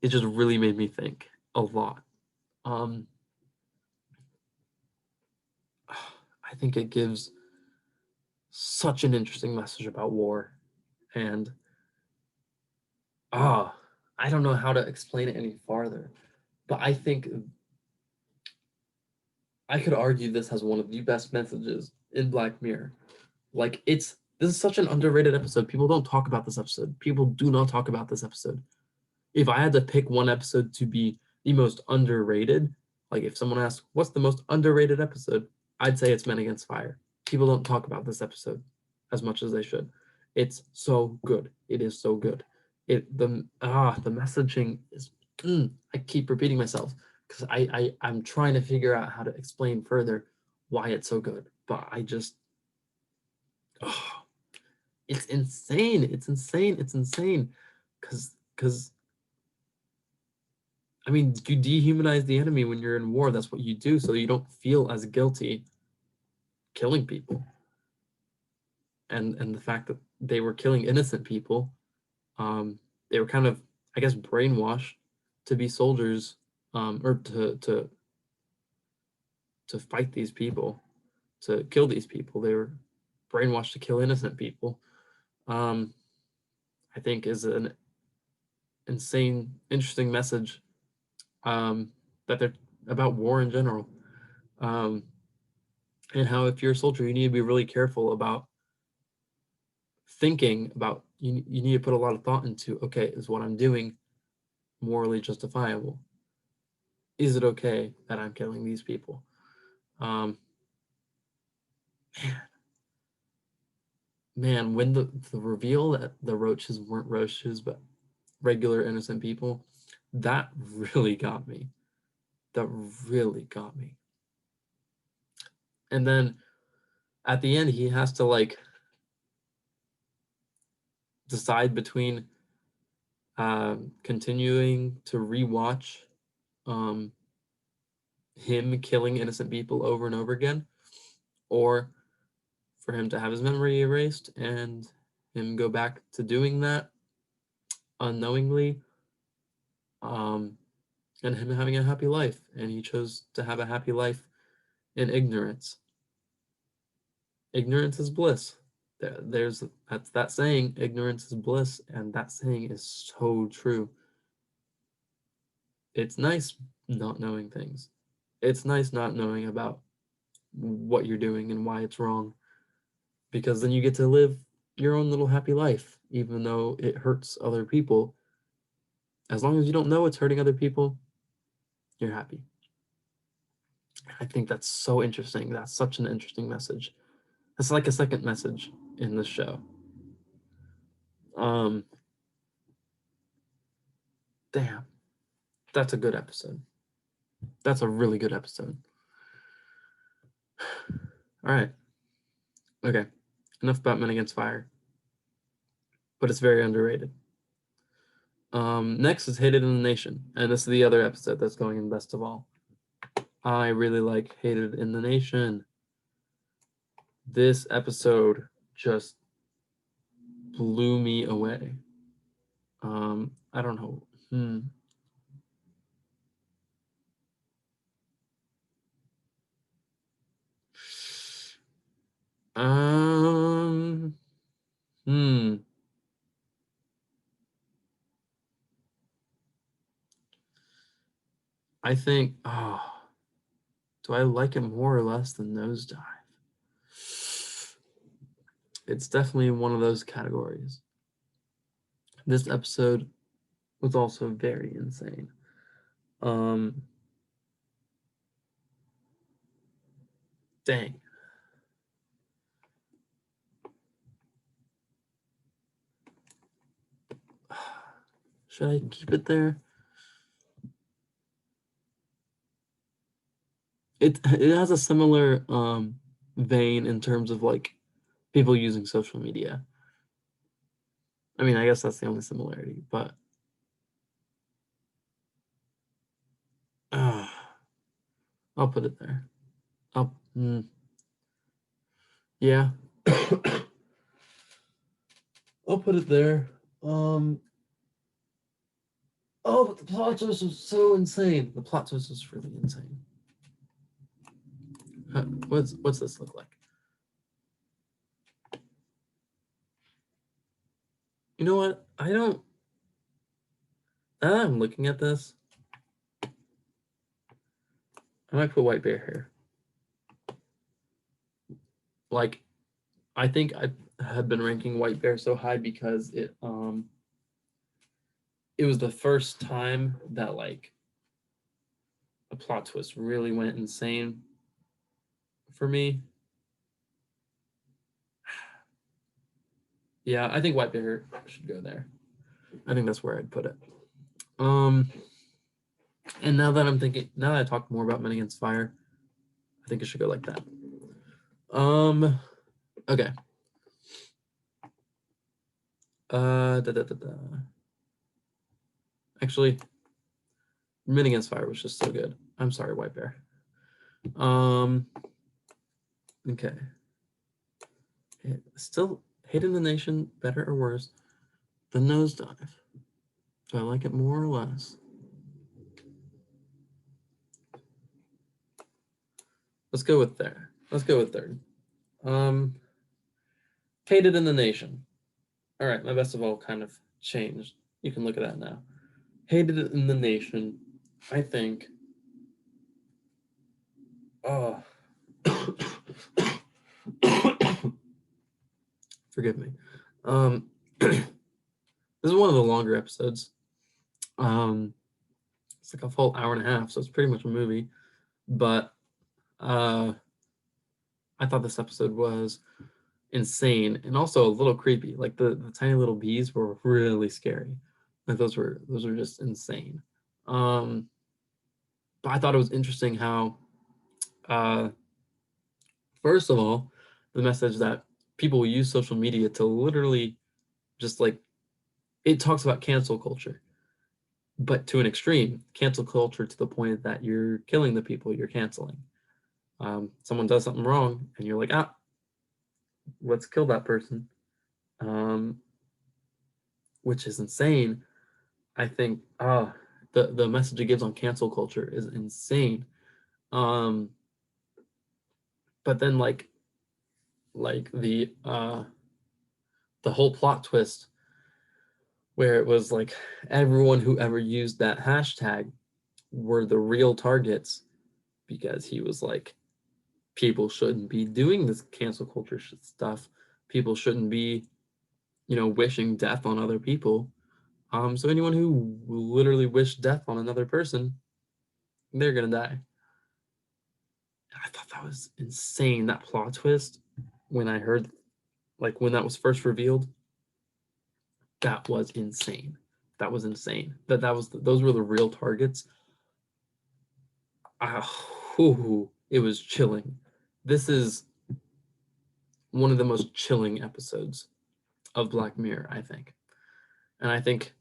It just really made me think a lot. I think it gives such an interesting message about war, and I don't know how to explain it any farther, but I think I could argue this has one of the best messages in Black Mirror. Like this is such an underrated episode. People don't talk about this episode. People do not talk about this episode. If I had to pick one episode to be the most underrated, like if someone asked what's the most underrated episode, I'd say it's Men Against Fire. People don't talk about this episode as much as they should. It's so good. It is so good. The messaging is I keep repeating myself because I'm trying to figure out how to explain further why it's so good. But I just it's insane. It's insane. It's insane. Because I mean, you dehumanize the enemy when you're in war. That's what you do, so you don't feel as guilty killing people. And the fact that they were killing innocent people, they were kind of, I guess, brainwashed to be soldiers, or to fight these people, to kill these people. They were brainwashed to kill innocent people. I think is an insane, interesting message, that they're about war in general, and how if you're a soldier, you need to be really careful about thinking about. You need to put a lot of thought into, okay, is what I'm doing morally justifiable? Is it okay that I'm killing these people? Um, man, when the reveal that the roaches weren't roaches but regular innocent people, that really got me. That really got me. And then at the end, he has to like decide between continuing to rewatch him killing innocent people over and over again, or for him to have his memory erased and him go back to doing that unknowingly, and him having a happy life. And he chose to have a happy life in ignorance. Ignorance is bliss. There's that's that saying, ignorance is bliss, and that saying is so true. It's nice not knowing things. It's nice not knowing about what you're doing and why it's wrong, because then you get to live your own little happy life, even though it hurts other people. As long as you don't know it's hurting other people, you're happy. I think that's so interesting. That's such an interesting message. That's like a second message in this show. Damn, that's a good episode. That's a really good episode. All right. Okay. Enough about Men Against Fire. But it's very underrated. Next is Hated in the Nation. And this is the other episode that's going in best of all. I really like Hated in the Nation. This episode just blew me away. I don't know. I think, do I like it more or less than Nosedive? It's definitely one of those categories. This episode was also very insane. Dang. Should I keep it there? It has a similar vein in terms of like people using social media. I mean, I guess that's the only similarity, but I'll put it there. Yeah. I'll put it there. Oh, but the plot twist was so insane. The plot twist was really insane. What's this look like? You know what? Now that I'm looking at this, I might put White Bear here. Like, I think I have been ranking White Bear so high because it was the first time that like a plot twist really went insane for me. Yeah, I think White Bear should go there. I think that's where I'd put it. And now that I talked more about Men Against Fire, I think it should go like that. Okay. Actually, Men Against Fire was just so good. I'm sorry, White Bear. Okay. Still, Hated in the Nation, better or worse than Nosedive? Do I like it more or less? Let's go with third. Hated in the Nation. All right, my best of all kind of changed. You can look at that now. Hated in the Nation, I think. Oh. Forgive me. This is one of the longer episodes. It's like a full hour and a half, so it's pretty much a movie. But I thought this episode was insane and also a little creepy. Like the tiny little bees were really scary. Like those were just insane. But I thought it was interesting how first of all, the message that people use social media to literally just like it talks about cancel culture, but to an extreme, cancel culture to the point that you're killing the people you're canceling. Someone does something wrong, and you're like, let's kill that person, which is insane. I think the message it gives on cancel culture is insane. But then like the whole plot twist where it was like everyone who ever used that hashtag were the real targets, because he was like, people shouldn't be doing this cancel culture stuff. People shouldn't be, wishing death on other people. So anyone who literally wished death on another person, they're gonna die. I thought that was insane, that plot twist. When I heard, like, when that was first revealed, that was insane. That was insane. Those were the real targets. It was chilling. This is one of the most chilling episodes of Black Mirror, I think. And I think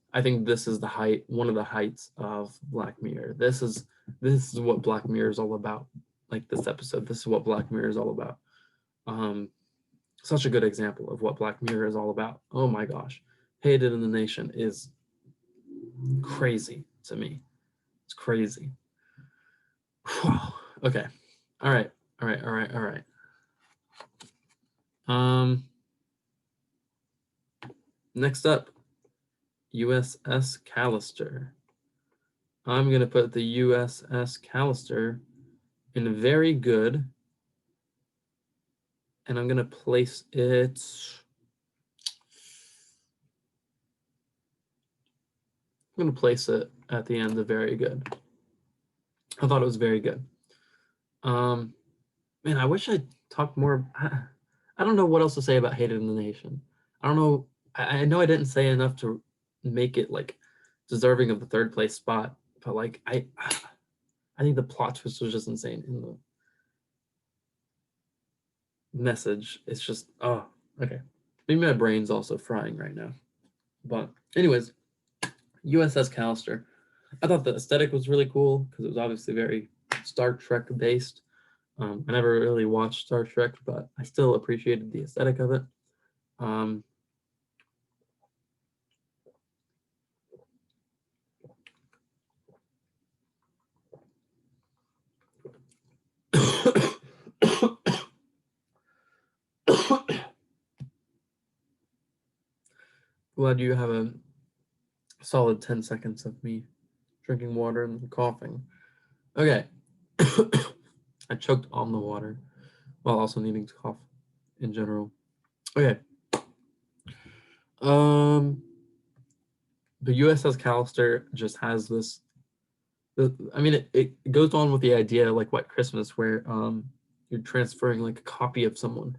this is one of the heights of Black Mirror. This is what Black Mirror is all about. Like this episode, this is what Black Mirror is all about. Such a good example of what Black Mirror is all about. Oh my gosh. Hated in the Nation is crazy to me. It's crazy. Okay. All right. Next up, USS Callister. I'm going to put the USS Callister in very good, and I'm going to place it... I'm going to place it at the end of very good. I thought it was very good. Man, I wish I talked more. I don't know what else to say about Hated in the Nation. I don't know. I know I didn't say enough to make it like deserving of the third place spot, but like I think the plot twist was just insane in the message. It's just okay. Maybe my brain's also frying right now. But anyways, USS Callister. I thought the aesthetic was really cool because it was obviously very Star Trek based. I never really watched Star Trek, but I still appreciated the aesthetic of it. Glad you have a solid 10 seconds of me drinking water and coughing. Okay. I choked on the water while also needing to cough in general. Okay. The USS Callister just has this. I mean, it goes on with the idea like White Christmas, where you're transferring like a copy of someone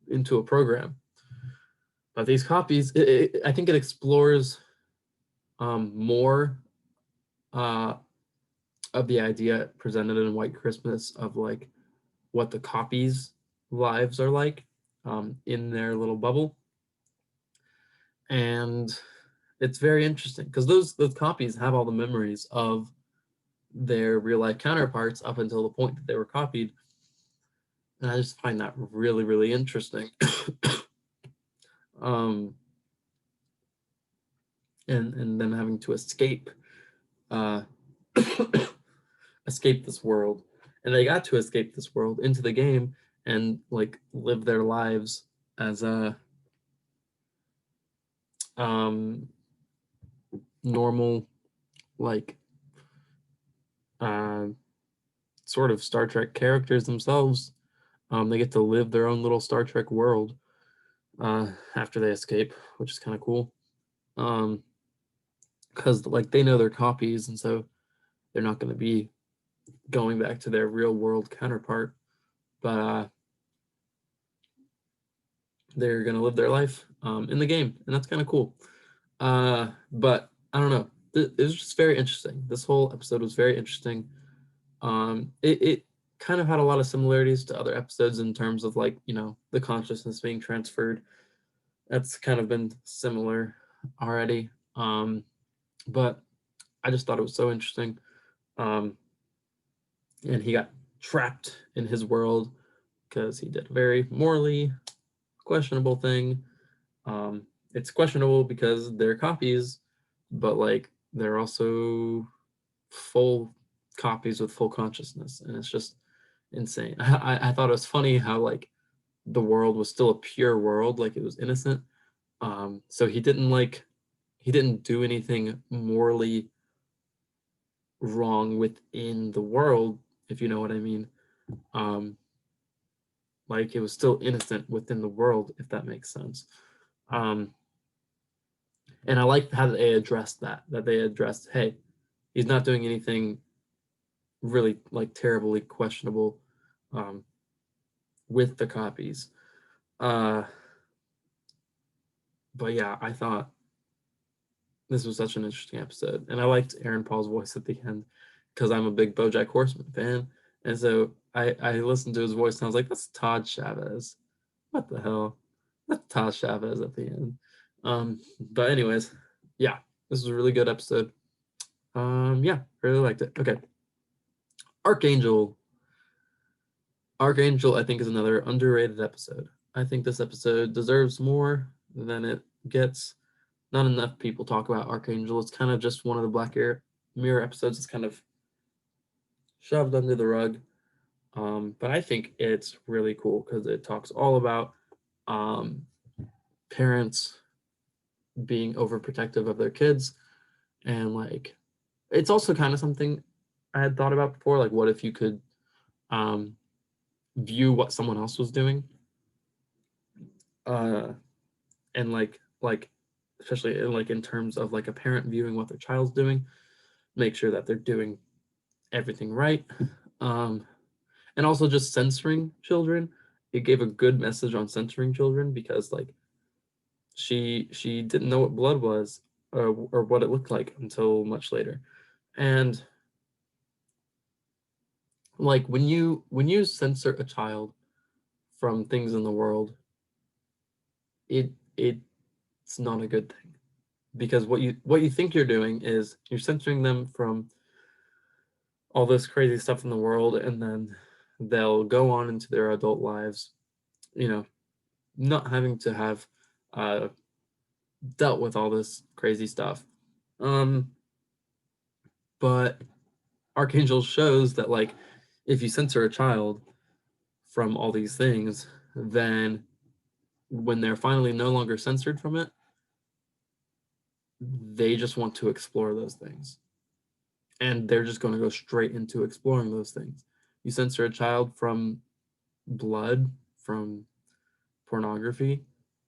into a program. But these copies, I think it explores more of the idea presented in White Christmas of like what the copies' lives are like in their little bubble. And it's very interesting because those copies have all the memories of their real life counterparts up until the point that they were copied. And I just find that really, really interesting. And them having to escape escape this world. And they got to escape this world into the game and like live their lives as a normal, like sort of Star Trek characters themselves. They get to live their own little Star Trek world after they escape, which is kind of cool. Because like they know their copies, and so they're not going to be going back to their real world counterpart, but they're going to live their life in the game, and that's kind of cool. But I don't know. It was just very interesting. This whole episode was very interesting. It kind of had a lot of similarities to other episodes in terms of like, the consciousness being transferred. That's kind of been similar already. But I just thought it was so interesting. And he got trapped in his world because he did a very morally questionable thing. It's questionable because they're copies, but like they're also full copies with full consciousness, and it's just insane. I thought it was funny how like the world was still a pure world, like it was innocent. So he didn't do anything morally wrong within the world, if you know what I mean. Um, like it was still innocent within the world, if that makes sense. Um, and I like how they addressed that they addressed, hey, he's not doing anything really like terribly questionable um, with the copies. Uh, but yeah, I thought this was such an interesting episode, and I liked Aaron Paul's voice at the end because I'm a big BoJack Horseman fan, and so I listened to his voice and I was like, that's Todd Chavez. What the hell? That's Todd Chavez at the end. But anyways, yeah, this was a really good episode. Yeah, really liked it. Okay, Archangel. Archangel, I think, is another underrated episode. I think this episode deserves more than it gets. Not enough people talk about Archangel. It's kind of just one of the Black Mirror episodes. It's kind of shoved under the rug. But I think it's really cool because it talks all about um, parents being overprotective of their kids, and like it's also kind of something I had thought about before. Like, what if you could um, view what someone else was doing, and like especially like in terms of like a parent viewing what their child's doing, make sure that they're doing everything right. Um, and also just censoring children. It gave a good message on censoring children because like she didn't know what blood was or what it looked like until much later. And like when you censor a child from things in the world, it's not a good thing because what you think you're doing is you're censoring them from all this crazy stuff in the world, and then they'll go on into their adult lives, you know, not having to have uh, dealt with all this crazy stuff. Um, but Archangel shows that like if you censor a child from all these things, then when they're finally no longer censored from it, they just want to explore those things. And they're just going to go straight into exploring those things. You censor a child from blood, from pornography,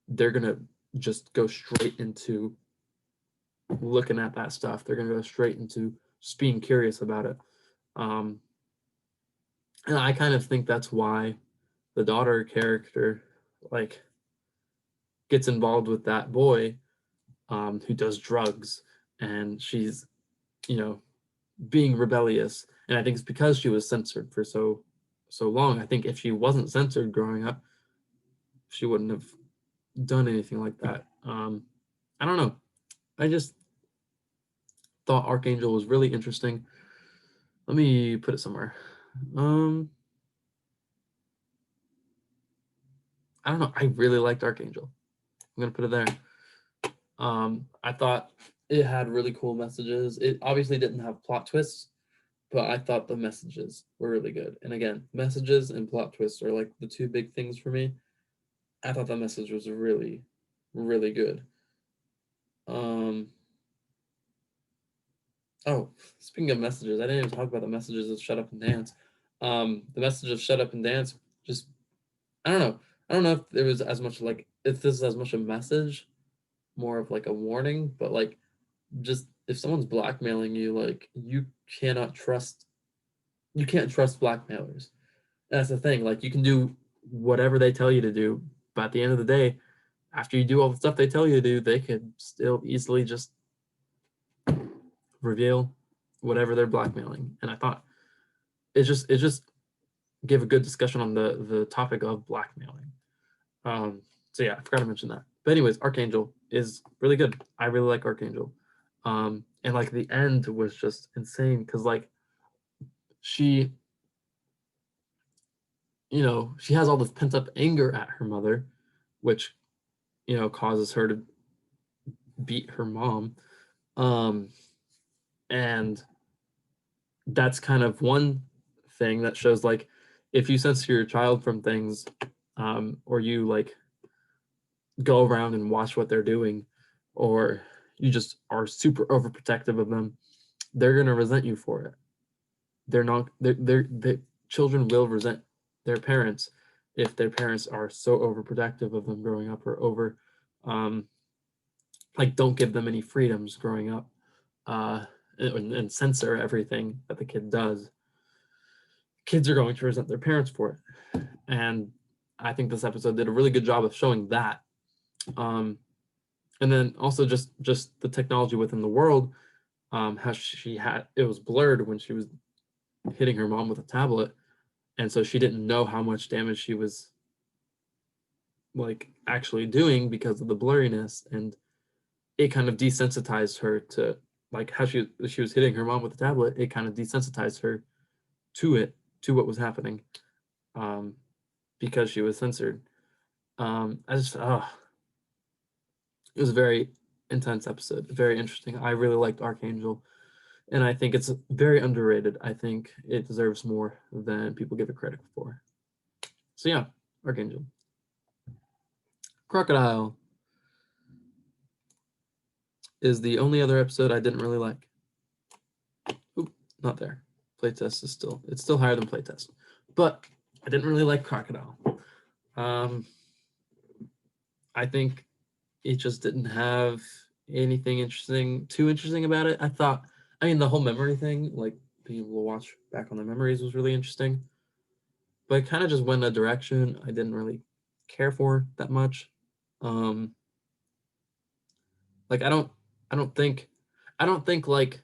they're going to just go straight into looking at that stuff. They're going to go straight into just being curious about it. Um, and I kind of think that's why the daughter character like gets involved with that boy who does drugs, and she's you know being rebellious. And I think it's because she was censored for so long. I think if she wasn't censored growing up, she wouldn't have done anything like that. I don't know. I just thought Archangel was really interesting. Let me put it somewhere. Um, I don't know. I really liked Archangel. I'm gonna put it there. I thought it had really cool messages. It obviously didn't have plot twists, but I thought the messages were really good. And again, messages and plot twists are like the two big things for me. I thought the message was really, really good. Um, oh, speaking of messages, I didn't even talk about the messages of Shut Up and Dance. The message of Shut Up and Dance just, I don't know. I don't know if there was as much like, if this is as much a message, more of like a warning, but like just if someone's blackmailing you, like cannot trust, you can't trust blackmailers. That's the thing. Like you can do whatever they tell you to do, but at the end of the day, after you do all the stuff they tell you to do, they could still easily just reveal whatever they're blackmailing. And I thought it just gave a good discussion on the topic of blackmailing. So yeah, I forgot to mention that. But anyways, Archangel is really good. I really like Archangel. And like the end was just insane because like she, she has all this pent up anger at her mother, which, causes her to beat her mom. And that's kind of one thing that shows like if you censor your child from things, or you like go around and watch what they're doing, or you just are super overprotective of them, they're gonna resent you for it. They're not. The children will resent their parents if their parents are so overprotective of them growing up, or um, like don't give them any freedoms growing up, and censor everything that the kid does. Kids are going to resent their parents for it, and I think this episode did a really good job of showing that. Um, and then also just the technology within the world, how she had it was blurred when she was hitting her mom with a tablet, and so she didn't know how much damage she was like actually doing because of the blurriness, and it kind of desensitized her to like how she was hitting her mom with the tablet. It kind of desensitized her to it, to what was happening, um, because she was censored. I just it was a very intense episode, very interesting. I really liked Archangel, and I think it's very underrated. I think it deserves more than people give it credit for. So yeah, Archangel. Crocodile is the only other episode I didn't really like. Oop, not there. Playtest is still higher than playtest, but I didn't really like Crocodile. Um, I think it just didn't have anything too interesting about it. I mean, the whole memory thing, like being able to watch back on the memories was really interesting, but it kind of just went a direction I didn't really care for that much. Um, like I don't think, I don't think like,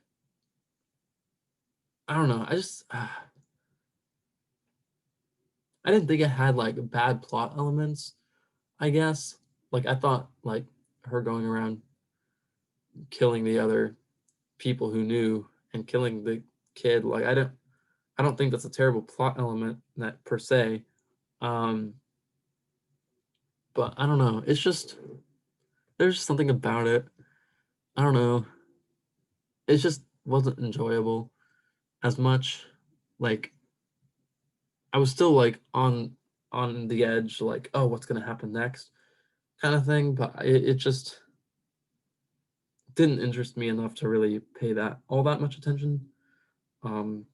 I don't know. I didn't think it had like bad plot elements, I guess. Like I thought like her going around killing the other people who knew and killing the kid, like I don't think that's a terrible plot element that per se. Um, but I don't know. It's just there's something about it. I don't know. It just wasn't enjoyable as much. Like I was still like on the edge, like, oh, what's gonna happen next, kind of thing. But it just didn't interest me enough to really pay that much attention. Um,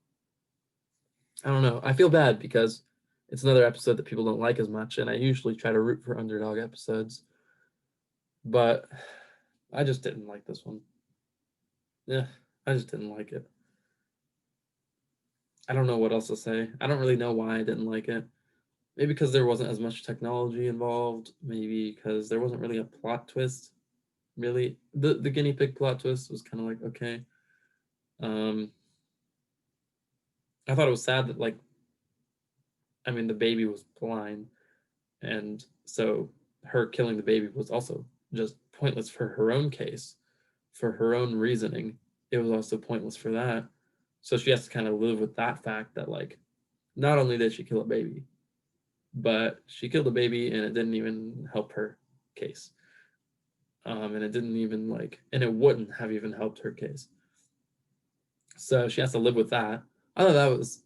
I don't know. I feel bad because it's another episode that people don't like as much, and I usually try to root for underdog episodes, but I just didn't like this one. Yeah, I just didn't like it. I don't know what else to say. I don't really know why I didn't like it. Maybe because there wasn't as much technology involved. Maybe because there wasn't really a plot twist. Really, the guinea pig plot twist was kind of like okay. Um, I thought it was sad that like, I mean, the baby was blind, and so her killing the baby was also just pointless for her own case, for her own reasoning. It was also pointless for that. So she has to kind of live with that fact that like not only did she kill a baby, but she killed a baby and it didn't even help her case. And it didn't even like, and it wouldn't have even helped her case. So she has to live with that. I thought that was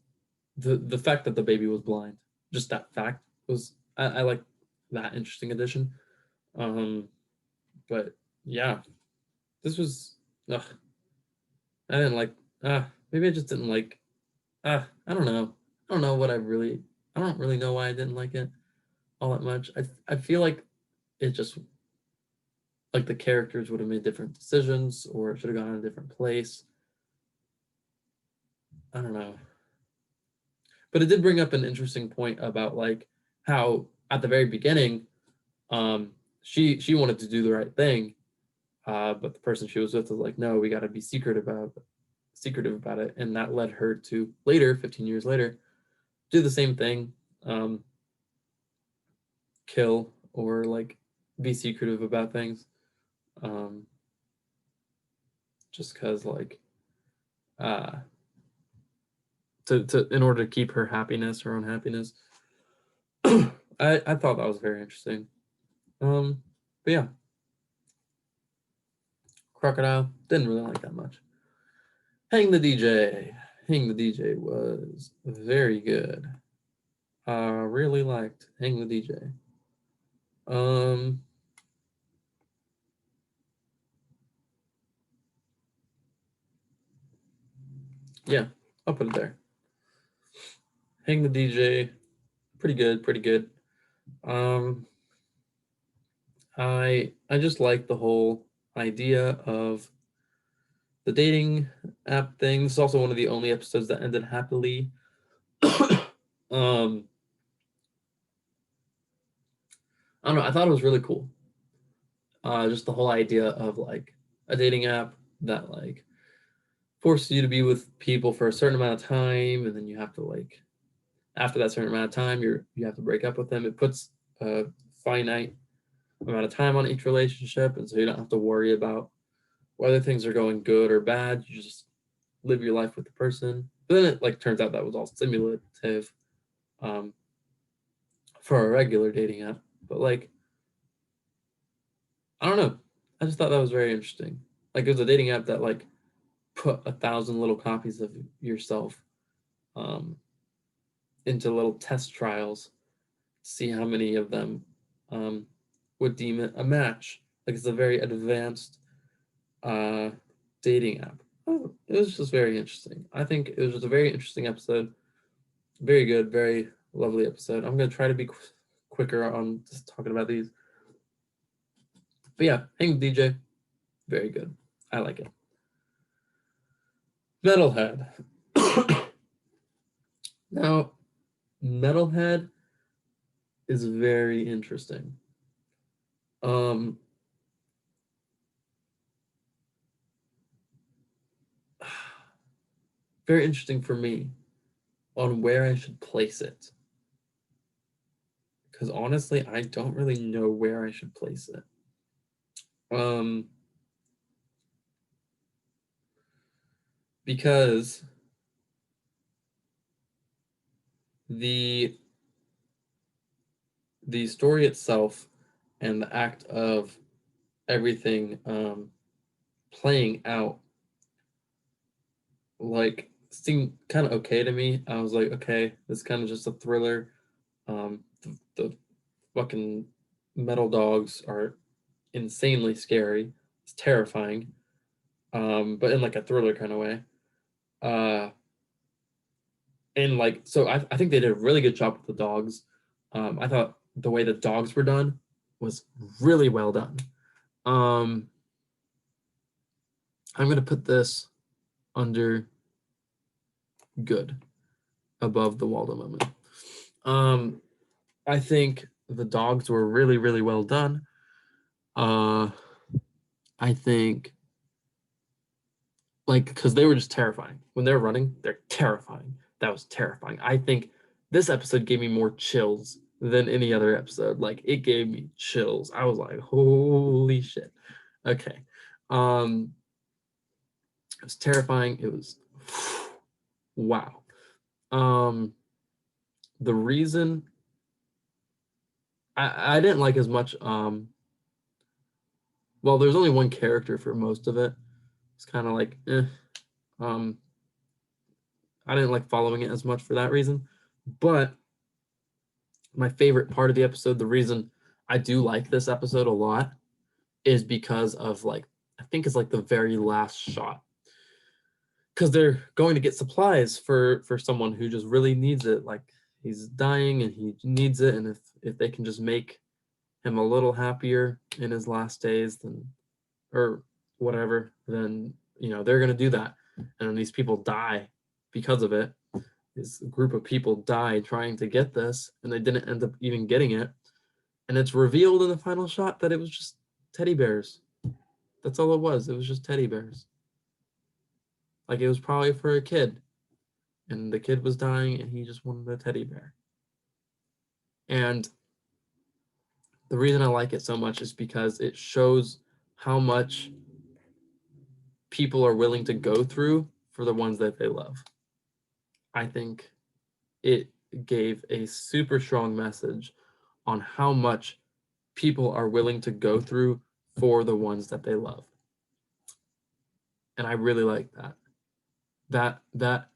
the fact that the baby was blind. Just that fact was I like that interesting addition. Um, but yeah, this was ugh, I didn't like maybe I just didn't like I don't know. I don't know what I don't really know why I didn't like it all that much. I feel like it just like the characters would have made different decisions or it should have gone in a different place. I don't know. But it did bring up an interesting point about like how at the very beginning, she wanted to do the right thing, but the person she was with was like, no, we got to be secretive about it, and that led her to later, 15 years later, do the same thing, kill or like be secretive about things. Just because, like, to in order to keep her happiness, her own happiness. I thought that was very interesting. But yeah, Crocodile didn't really like that much. Hang the DJ. Hang the DJ was very good. Really liked Hang the DJ. Yeah, I'll put it there. Hang the DJ, pretty good, pretty good. I just like the whole idea of the dating app thing. This is also one of the only episodes that ended happily. um, I don't know. I thought it was really cool. Just the whole idea of like a dating app that like forces you to be with people for a certain amount of time, and then you have to like after that certain amount of time, you have to break up with them. It puts a finite amount of time on each relationship, and so you don't have to worry about whether things are going good or bad. You just live your life with the person. But then it like turns out that was all simulative um, for a regular dating app. But like, I don't know. I just thought that was very interesting. Like, it was a dating app that like put 1,000 little copies of yourself um, into little test trials to see how many of them um, would deem it a match. Like, it's a very advanced uh, dating app. Oh, it was just very interesting. I think it was just a very interesting episode. Very good, very lovely episode. I'm gonna try to be quicker on just talking about these. But yeah, Hang DJ, very good. I like it. Metalhead. Now, Metalhead is very interesting. Um, very interesting for me on where I should place it. Because honestly, I don't really know where I should place it. Um, because the the story itself and the act of everything playing out like seemed kind of okay to me. I was like, okay, this is kind of just a thriller. The fucking metal dogs are insanely scary. It's terrifying, but in like a thriller kind of way. Uh, and like, so I think they did a really good job with the dogs. I thought the way the dogs were done was really well done. Um, I'm gonna put this under good above the Waldo moment. Um, I think the dogs were really, really well done. Uh, I think like because they were just terrifying when they're running, they're terrifying. That was terrifying. I think this episode gave me more chills than any other episode. Like it gave me chills. I was like, holy shit. Okay. Um, it was terrifying. It was wow. Um, the reason I didn't like as much well, there's only one character for most of it. It's kind of like um I didn't like following it as much for that reason. But my favorite part of the episode, the reason I do like this episode a lot is because of like I think it's like the very last shot. Because they're going to get supplies for someone who just really needs it. Like he's dying and he needs it, and if they can just make him a little happier in his last days, then or whatever, then they're gonna do that. And then these people die because of it. This group of people died trying to get this, and they didn't end up even getting it. And it's revealed in the final shot that it was just teddy bears. That's all it was. It was just teddy bears. Like it was probably for a kid, and the kid was dying, and he just wanted a teddy bear. And the reason I like it so much is because it shows how much people are willing to go through for the ones that they love. I think it gave a super strong message on how much people are willing to go through for the ones that they love. And I really like that. That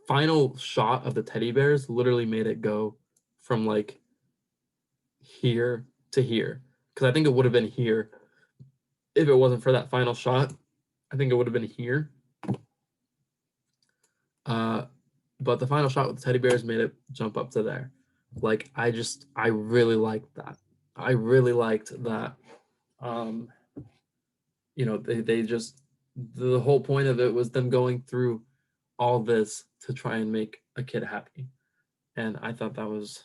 final shot of the teddy bears literally made it go from like here to here. Because I think it would have been here if it wasn't for that final shot. I think it would have been here. But the final shot with the teddy bears made it jump up to there. Like I really liked that. I really liked that. They just the whole point of it was them going through all this to try and make a kid happy. And I thought that was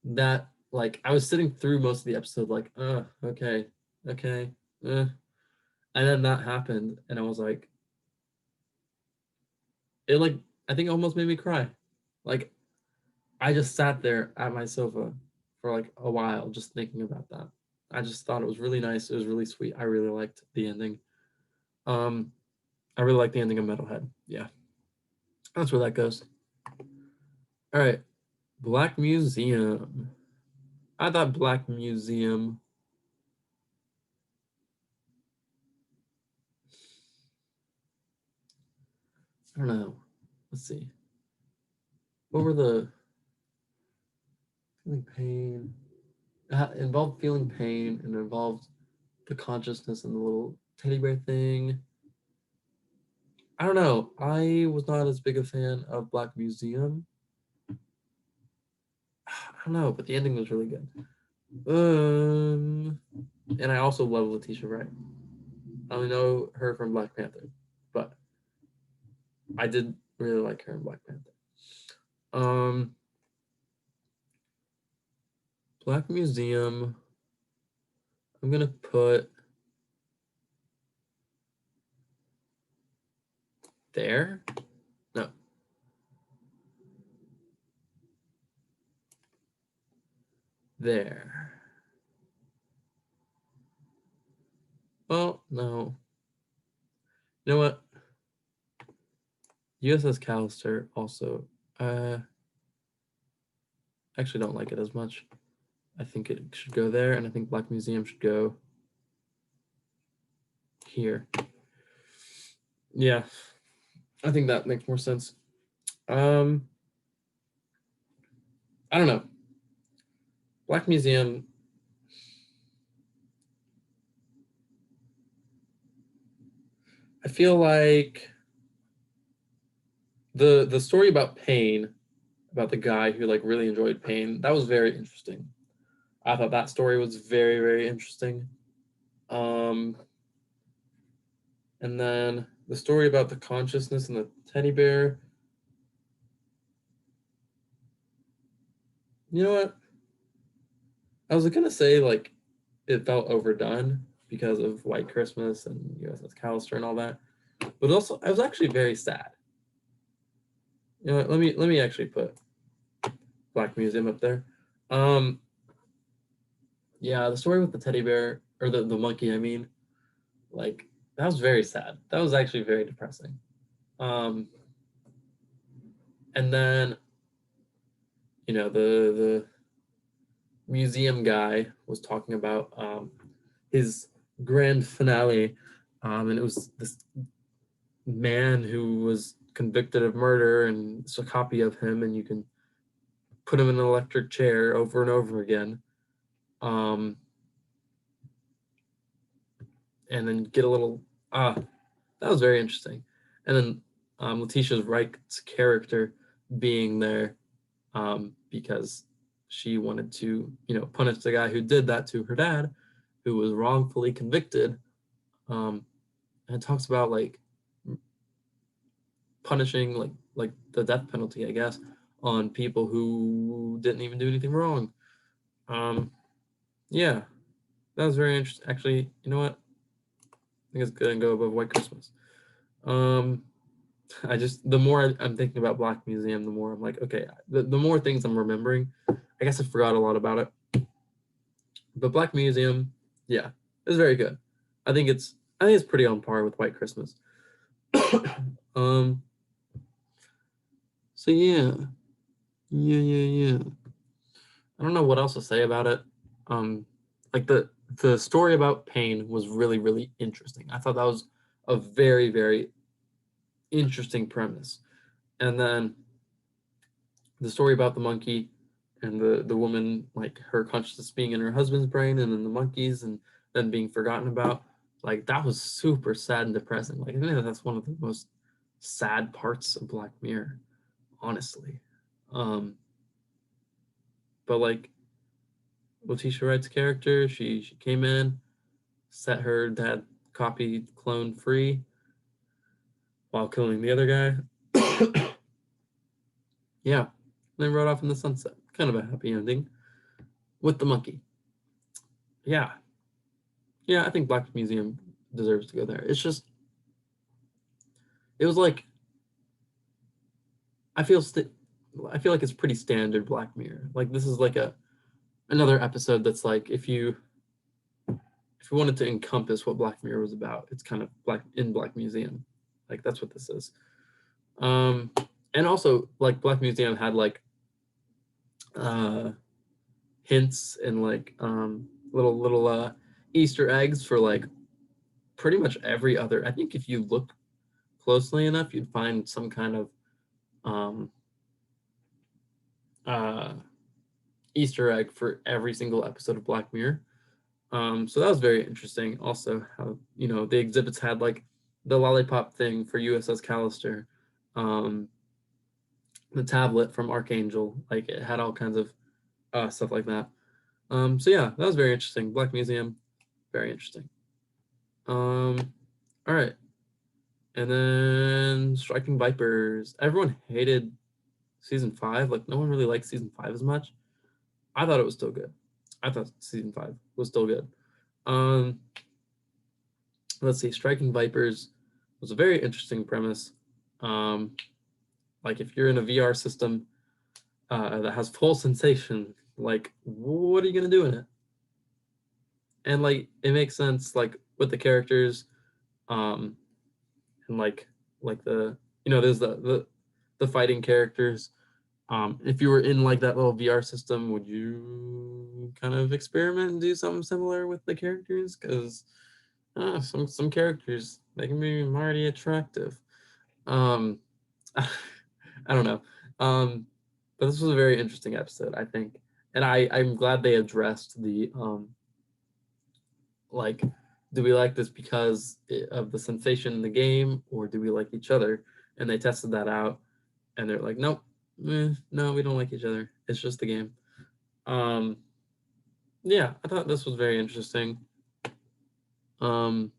that like I was sitting through most of the episode like, okay, okay. And then that happened and I was like, it like I think it almost made me cry. Like I just sat there at my sofa for like a while just thinking about that. I just thought it was really nice. It was really sweet. I really liked the ending. I really like the ending of Metalhead. Yeah. That's where that goes. All right. Black Museum. I thought Black Museum. I don't know. Let's see. What were the feeling pain? It involved feeling pain and involved the consciousness and the little teddy bear thing. I don't know. I was not as big a fan of Black Museum. I don't know, but the ending was really good. And I also love Letitia Wright. I only know her from Black Panther, but I did really like her in Black Panther. Black Museum. I'm gonna put there. No. There. Well, no. You know what? USS Callister also. Actually don't like it as much. I think it should go there, and I think Black Museum should go here. Yeah, I think that makes more sense. I don't know. Black Museum. I feel like the story about Pain, about the guy who like really enjoyed Pain, that was very interesting. I thought that story was very, very interesting. And then the story about the consciousness and the teddy bear. You know what? I was gonna say like it felt overdone because of White Christmas and USS Callister and all that, but also I was actually very sad. You know what? Let me actually put Black Museum up there. Um, yeah, the story with the teddy bear or the monkey, I mean, like that was very sad. That was actually very depressing. Um, and then the museum guy was talking about his grand finale, and it was this man who was convicted of murder, and it's a copy of him, and you can put him in an electric chair over and over again, and then get a little that was very interesting. And then Letitia Wright's character being there because she wanted to, punish the guy who did that to her dad, who was wrongfully convicted. And it talks about like punishing like the death penalty, I guess, on people who didn't even do anything wrong. Yeah, that was very interesting. Actually, you know what? I think it's gonna go above White Christmas. the more I'm thinking about Black Museum, the more I'm like, okay, the more things I'm remembering. I guess I forgot a lot about it. But Black Museum, yeah, it's very good. I think it's pretty on par with White Christmas. um so yeah. Yeah. I don't know what else to say about it. Like the story about pain was really, really interesting. I thought that was a very, very interesting premise. And then the story about the monkey and the woman, like her consciousness being in her husband's brain, and then the monkeys, and then being forgotten about, like that was super sad and depressing. Like I think that's one of the most sad parts of Black Mirror, honestly. Um, but like Letitia Wright's character, she came in, set her dad copy clone free while killing the other guy. Yeah, then rode off in the sunset. Kind of a happy ending with the monkey. Yeah, yeah, I think Black Museum deserves to go there. It's just, it was like, I feel I feel like it's pretty standard Black Mirror. Like this is like another episode that's like, if you wanted to encompass what Black Mirror was about, it's kind of Black Museum. Like that's what this is. Um, and also like Black Museum had like uh hints and like little Easter eggs for like pretty much every other. I think if you look closely enough, you'd find some kind of um uh Easter egg for every single episode of Black Mirror. So that was very interesting. Also, how the exhibits had like the lollipop thing for USS Callister, um, the tablet from Archangel, like it had all kinds of stuff like that. So yeah, that was very interesting. Black Museum, very interesting. All right, and then Striking Vipers. Everyone hated season 5. Like no one really liked season 5 as much. I thought it was still good. I thought season 5 was still good. Um, let's see. Striking Vipers was a very interesting premise. Um, like if you're in a VR system that has full sensation, like what are you gonna do in it? And like it makes sense, like with the characters, um, and like there's the fighting characters. If you were in like that little VR system, would you kind of experiment and do something similar with the characters? Because some characters, they can be mighty attractive. Um, I don't know. But this was a very interesting episode, I think, and I'm glad they addressed the like, do we like this because of the sensation in the game, or do we like each other? And they tested that out, and they're like, nope, no, we don't like each other. It's just the game. Um, yeah, I thought this was very interesting. Um,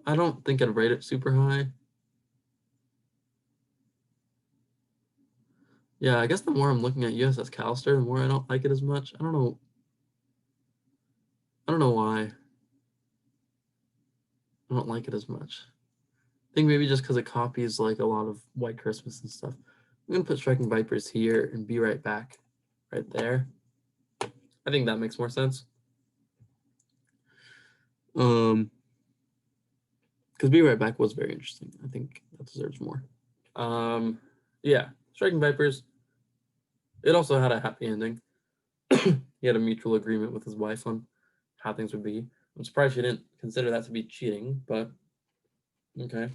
I don't think I'd rate it super high. Yeah, I guess the more I'm looking at USS Callister, the more I don't like it as much. I don't know. I don't know why I don't like it as much. I think maybe just because it copies like a lot of White Christmas and stuff. I'm gonna put Striking Vipers here and Be Right Back right there. I think that makes more sense. Because Be Right Back was very interesting. I think that deserves more. Yeah, Striking Vipers. It also had a happy ending. He had a mutual agreement with his wife on how things would be. I'm surprised she didn't consider that to be cheating, but okay.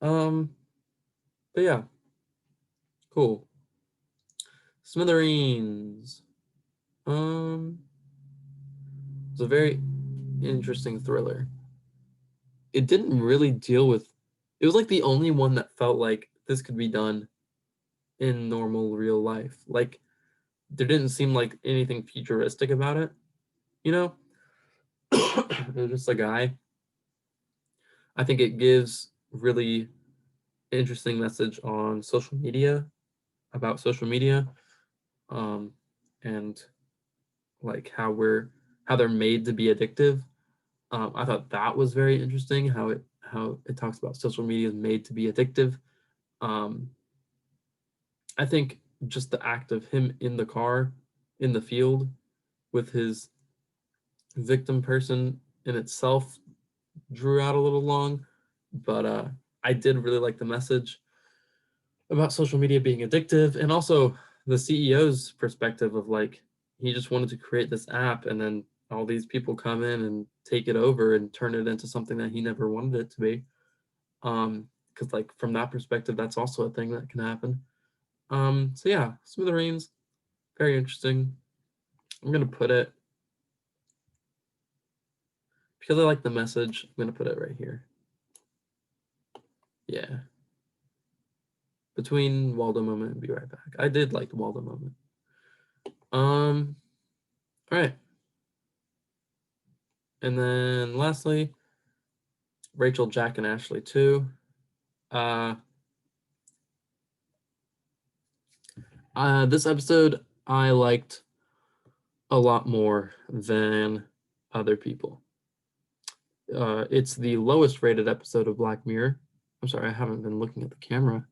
Um, but yeah, cool. Smithereens. It's a very interesting thriller. It didn't really deal with. It was like the only one that felt like this could be done in normal real life. Like there didn't seem like anything futuristic about it. You know, it was just a guy. I think it gives really interesting message on social media, about social media, um, and like how they're made to be addictive. I thought that was very interesting. how it talks about social media is made to be addictive. Um, I think just the act of him in the car, in the field, with his victim person in itself drew out a little long, but I did really like the message about social media being addictive, and also the CEO's perspective of like he just wanted to create this app, and then all these people come in and take it over and turn it into something that he never wanted it to be. Because like from that perspective, that's also a thing that can happen. So yeah, Smithereens, very interesting. I'm gonna put it because I like the message. I'm gonna put it right here. Yeah, between Waldo moment and Be Right Back. I did like the Waldo moment. All right. And then lastly, Rachel, Jack, and Ashley 2. This episode I liked a lot more than other people. It's the lowest rated episode of Black Mirror. I'm sorry, I haven't been looking at the camera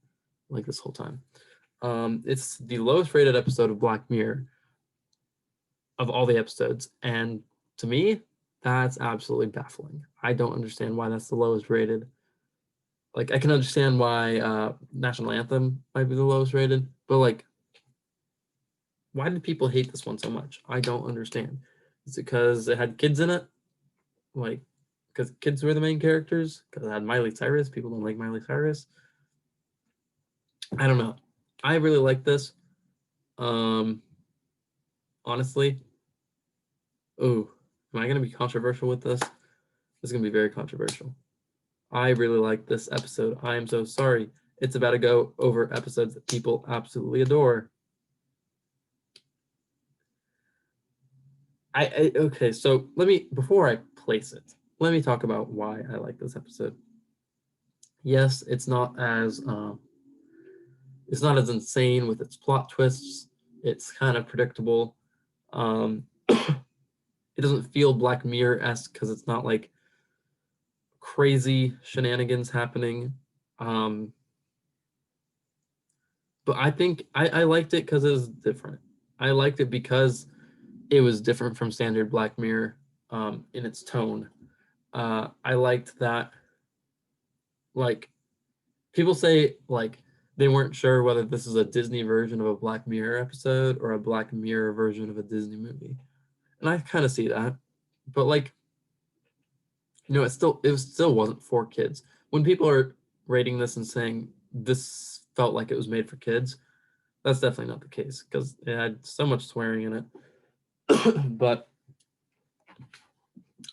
like this whole time. It's the lowest rated episode of Black Mirror of all the episodes, and to me, that's absolutely baffling. I don't understand why that's the lowest rated. Like, I can understand why National Anthem might be the lowest rated, but like, why did people hate this one so much? I don't understand. Is it because it had kids in it? Like, because kids were the main characters? Because it had Miley Cyrus? People don't like Miley Cyrus. I don't know. I really like this. Honestly, oh, am I going to be controversial with this? This is going to be very controversial. I really like this episode. I am so sorry. It's about to go over episodes that people absolutely adore. Okay, so before I place it, let me talk about why I like this episode. Yes, it's not as insane with its plot twists. It's kind of predictable. It doesn't feel Black Mirror-esque because it's not like crazy shenanigans happening. But I think I liked it because it was different. I liked it because it was different from standard Black Mirror in its tone. I liked that, like, people say like they weren't sure whether this is a Disney version of a Black Mirror episode or a Black Mirror version of a Disney movie, and I kind of see that. But like, it still wasn't for kids. When people are rating this and saying this felt like it was made for kids, that's definitely not the case because it had so much swearing in it. But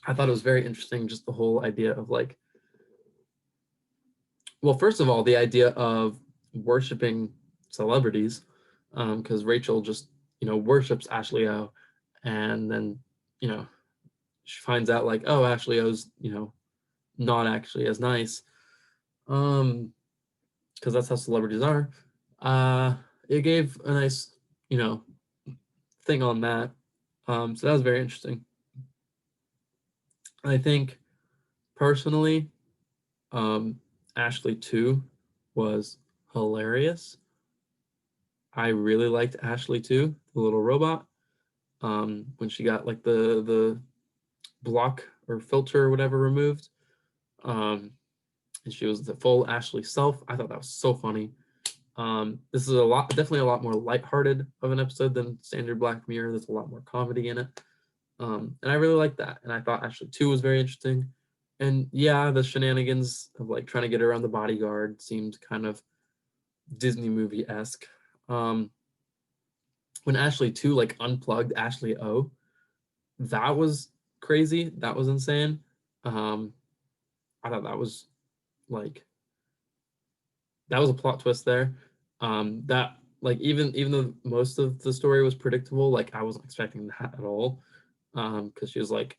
I thought it was very interesting, just the whole idea of like, well, first of all, the idea of worshiping celebrities, because Rachel just worships Ashley O, and then you know she finds out like, oh, Ashley O's not actually as nice, because that's how celebrities are. It gave a nice thing on that, so that was very interesting. I think personally, Ashley 2 was hilarious. I really liked Ashley 2, the little robot. When she got like the block or filter or whatever removed. And she was the full Ashley self. I thought that was so funny. This is definitely a lot more lighthearted of an episode than standard Black Mirror. There's a lot more comedy in it. And I really liked that. And I thought Ashley 2 was very interesting. And yeah, the shenanigans of like trying to get around the bodyguard seemed kind of Disney movie-esque. When Ashley 2 like unplugged Ashley O, that was crazy. That was insane. I thought that was like that was a plot twist there. That like even though most of the story was predictable, like I wasn't expecting that at all. Because she was like,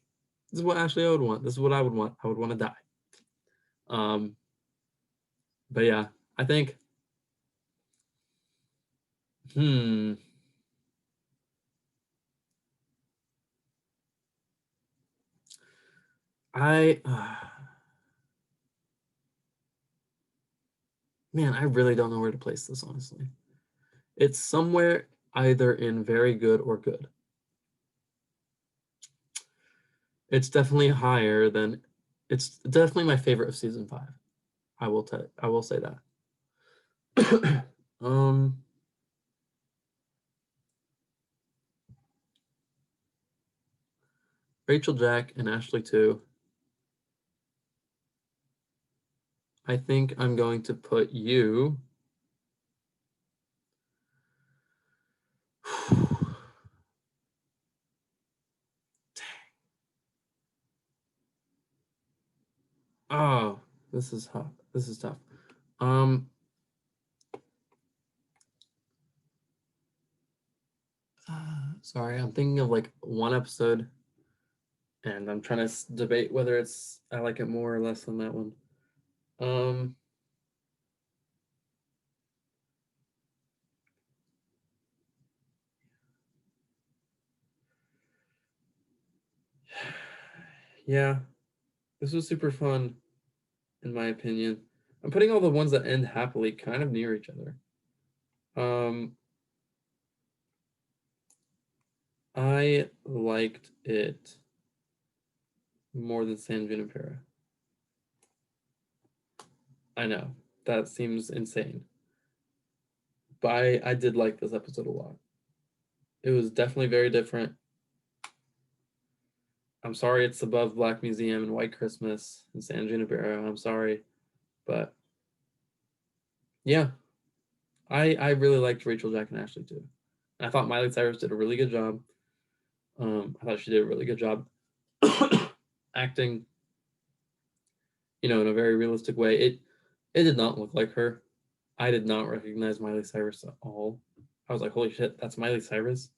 "This is what Ashley O would want. This is what I would want. I would want to die." Um, but yeah, I think. Hmm. I Man, I really don't know where to place this, honestly. It's somewhere either in very good or good. It's definitely higher than, it's definitely my favorite of season 5. I will say that. Rachel, Jack, and Ashley too. I think I'm going to put you. Oh, this is tough. This is tough. Sorry, I'm thinking of like one episode, and I'm trying to debate whether I like it more or less than that one. Um, yeah, this was super fun, in my opinion. I'm putting all the ones that end happily kind of near each other. I liked it more than San Junipero. I know that seems insane, but I did like this episode a lot. It was definitely very different. I'm sorry it's above Black Museum and White Christmas and San Junipero. I'm sorry, but yeah, I really liked Rachel, Jack, and Ashley too. And I thought Miley Cyrus did a really good job. I thought she did a really good job acting, in a very realistic way. It did not look like her. I did not recognize Miley Cyrus at all. I was like, holy shit, that's Miley Cyrus.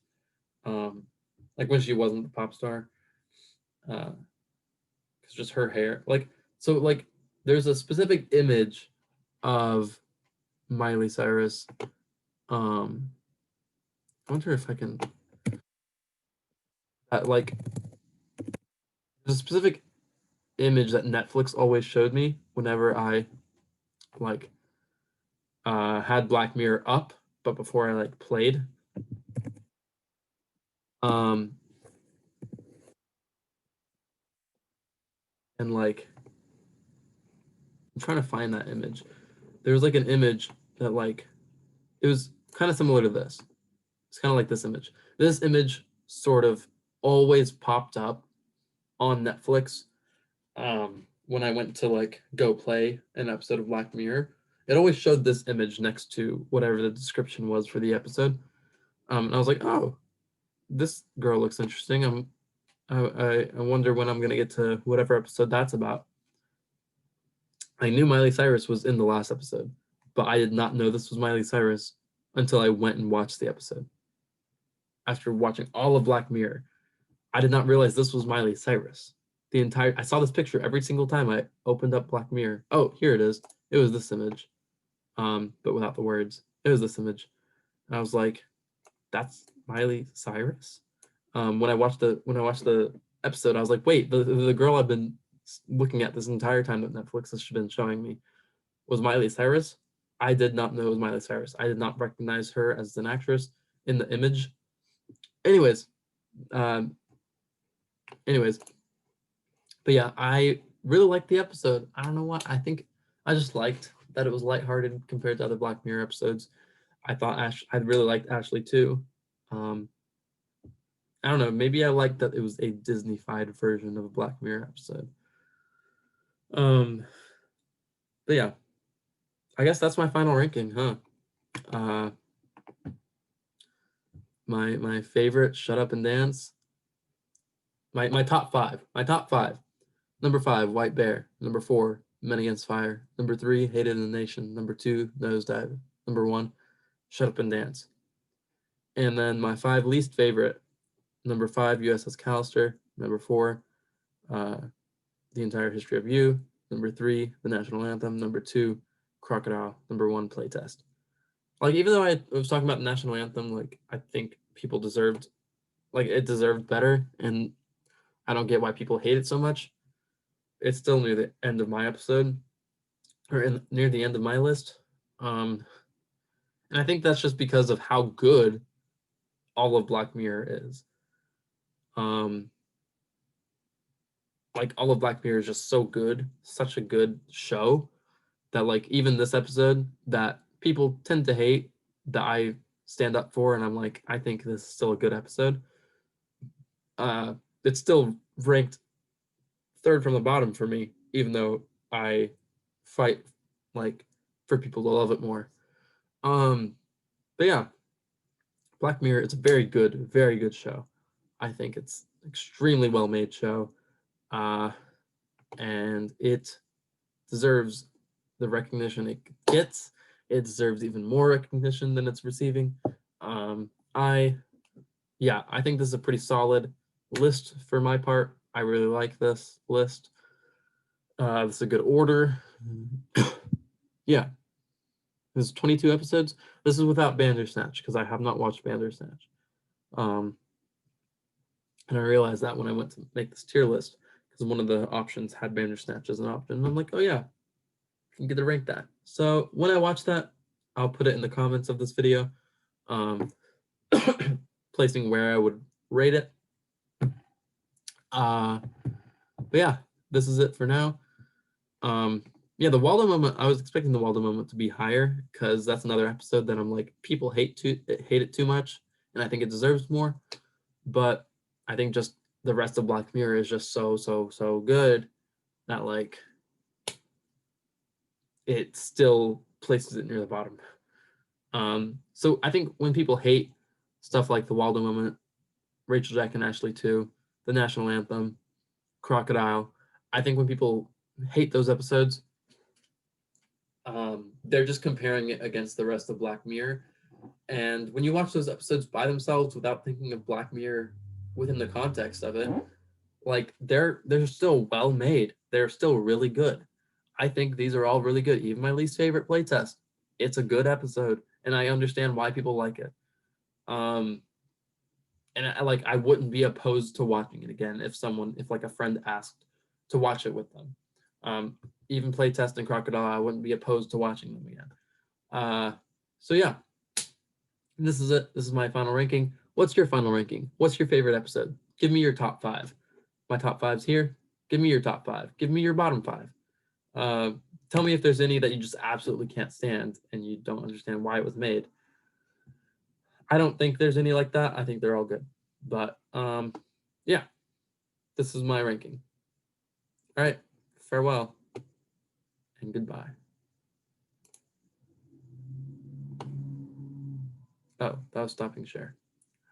Like when she wasn't the pop star, because just her hair, like there's a specific image of Miley Cyrus. I wonder if I can, like, there's a specific image that Netflix always showed me whenever I like had Black Mirror up, but before I like played. Um, and like I'm trying to find that image. There was like an image that like it was kind of similar to this. It's kind of like this image. This image sort of always popped up on Netflix when I went to like go play an episode of Black Mirror. It always showed this image next to whatever the description was for the episode. And I was like, oh, this girl looks interesting. I wonder when I'm gonna get to whatever episode that's about. I knew Miley Cyrus was in the last episode, but I did not know this was Miley Cyrus until I went and watched the episode. After watching all of Black Mirror, I did not realize this was Miley Cyrus. I saw this picture every single time I opened up Black Mirror. Oh, here it is. It was this image, but without the words. It was this image. And I was like, that's Miley Cyrus. When I watched the episode, I was like, wait, the girl I've been looking at this entire time that Netflix has been showing me was Miley Cyrus. I did not know it was Miley Cyrus. I did not recognize her as an actress in the image. Anyways, um, anyways, but yeah, I really liked the episode. I don't know what I think. I just liked that it was lighthearted compared to other Black Mirror episodes. I really liked Ashley too. Um, I don't know. Maybe I liked that it was a Disney-fied version of a Black Mirror episode. Um, but yeah, I guess that's my final ranking, huh? Uh, my favorite, Shut Up and Dance. My top five. My top five. Number 5, White Bear. Number 4, Men Against Fire. Number 3, Hated in the Nation. Number 2, Nosedive. Number 1, Shut Up and Dance. And then my 5 least favorite. Number 5, USS Callister. Number 4, uh, The Entire History of You. Number 3, The National Anthem. Number 2, Crocodile. Number 1, Playtest. Like, even though I was talking about the National Anthem, like, I think people it deserved better, and I don't get why people hate it so much. It's still near the end of my episode, or near the end of my list. And I think that's just because of how good all of Black Mirror is. Like all of Black Mirror is just so good, such a good show that like even this episode that people tend to hate that I stand up for, and I'm like, I think this is still a good episode. It's still ranked third from the bottom for me, even though I fight like for people to love it more. But yeah, Black Mirror, it's a very good show. I think it's extremely well made show. And it deserves the recognition it gets. It deserves even more recognition than it's receiving. I think this is a pretty solid list for my part. I really like this list. This is a good order. Yeah, this is 22 episodes. This is without Bandersnatch because I have not watched Bandersnatch. And I realized that when I went to make this tier list because one of the options had Bandersnatch as an option. And I'm like, oh yeah, I can get to rank that. So when I watch that, I'll put it in the comments of this video, placing where I would rate it. But yeah, this is it for now. Yeah, the Waldo moment, I was expecting the Waldo moment to be higher because that's another episode that I'm like, people hate it too much, and I think it deserves more. But I think just the rest of Black Mirror is just so good that like it still places it near the bottom. So I think when people hate stuff like the Waldo moment, Rachel, Jack, and Ashley 2, the national anthem, Crocodile, I think when people hate those episodes, they're just comparing it against the rest of Black Mirror. And when you watch those episodes by themselves without thinking of Black Mirror within the context of it, like they're still well made. They're still really good. I think these are all really good. Even my least favorite playtest, it's a good episode, and I understand why people like it. And I wouldn't be opposed to watching it again if like a friend asked to watch it with them. Even playtest and Crocodile, I wouldn't be opposed to watching them again. So yeah, this is it. This is my final ranking. What's your final ranking? What's your favorite episode? Give me your top 5. My top 5's here. Give me your top 5. Give me your bottom 5. Tell me if there's any that you just absolutely can't stand and you don't understand why it was made. I don't think there's any like that. I think they're all good. But yeah, this is my ranking. All right, farewell and goodbye. Oh, that was stopping share.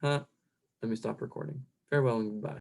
Huh? Let me stop recording. Farewell and goodbye.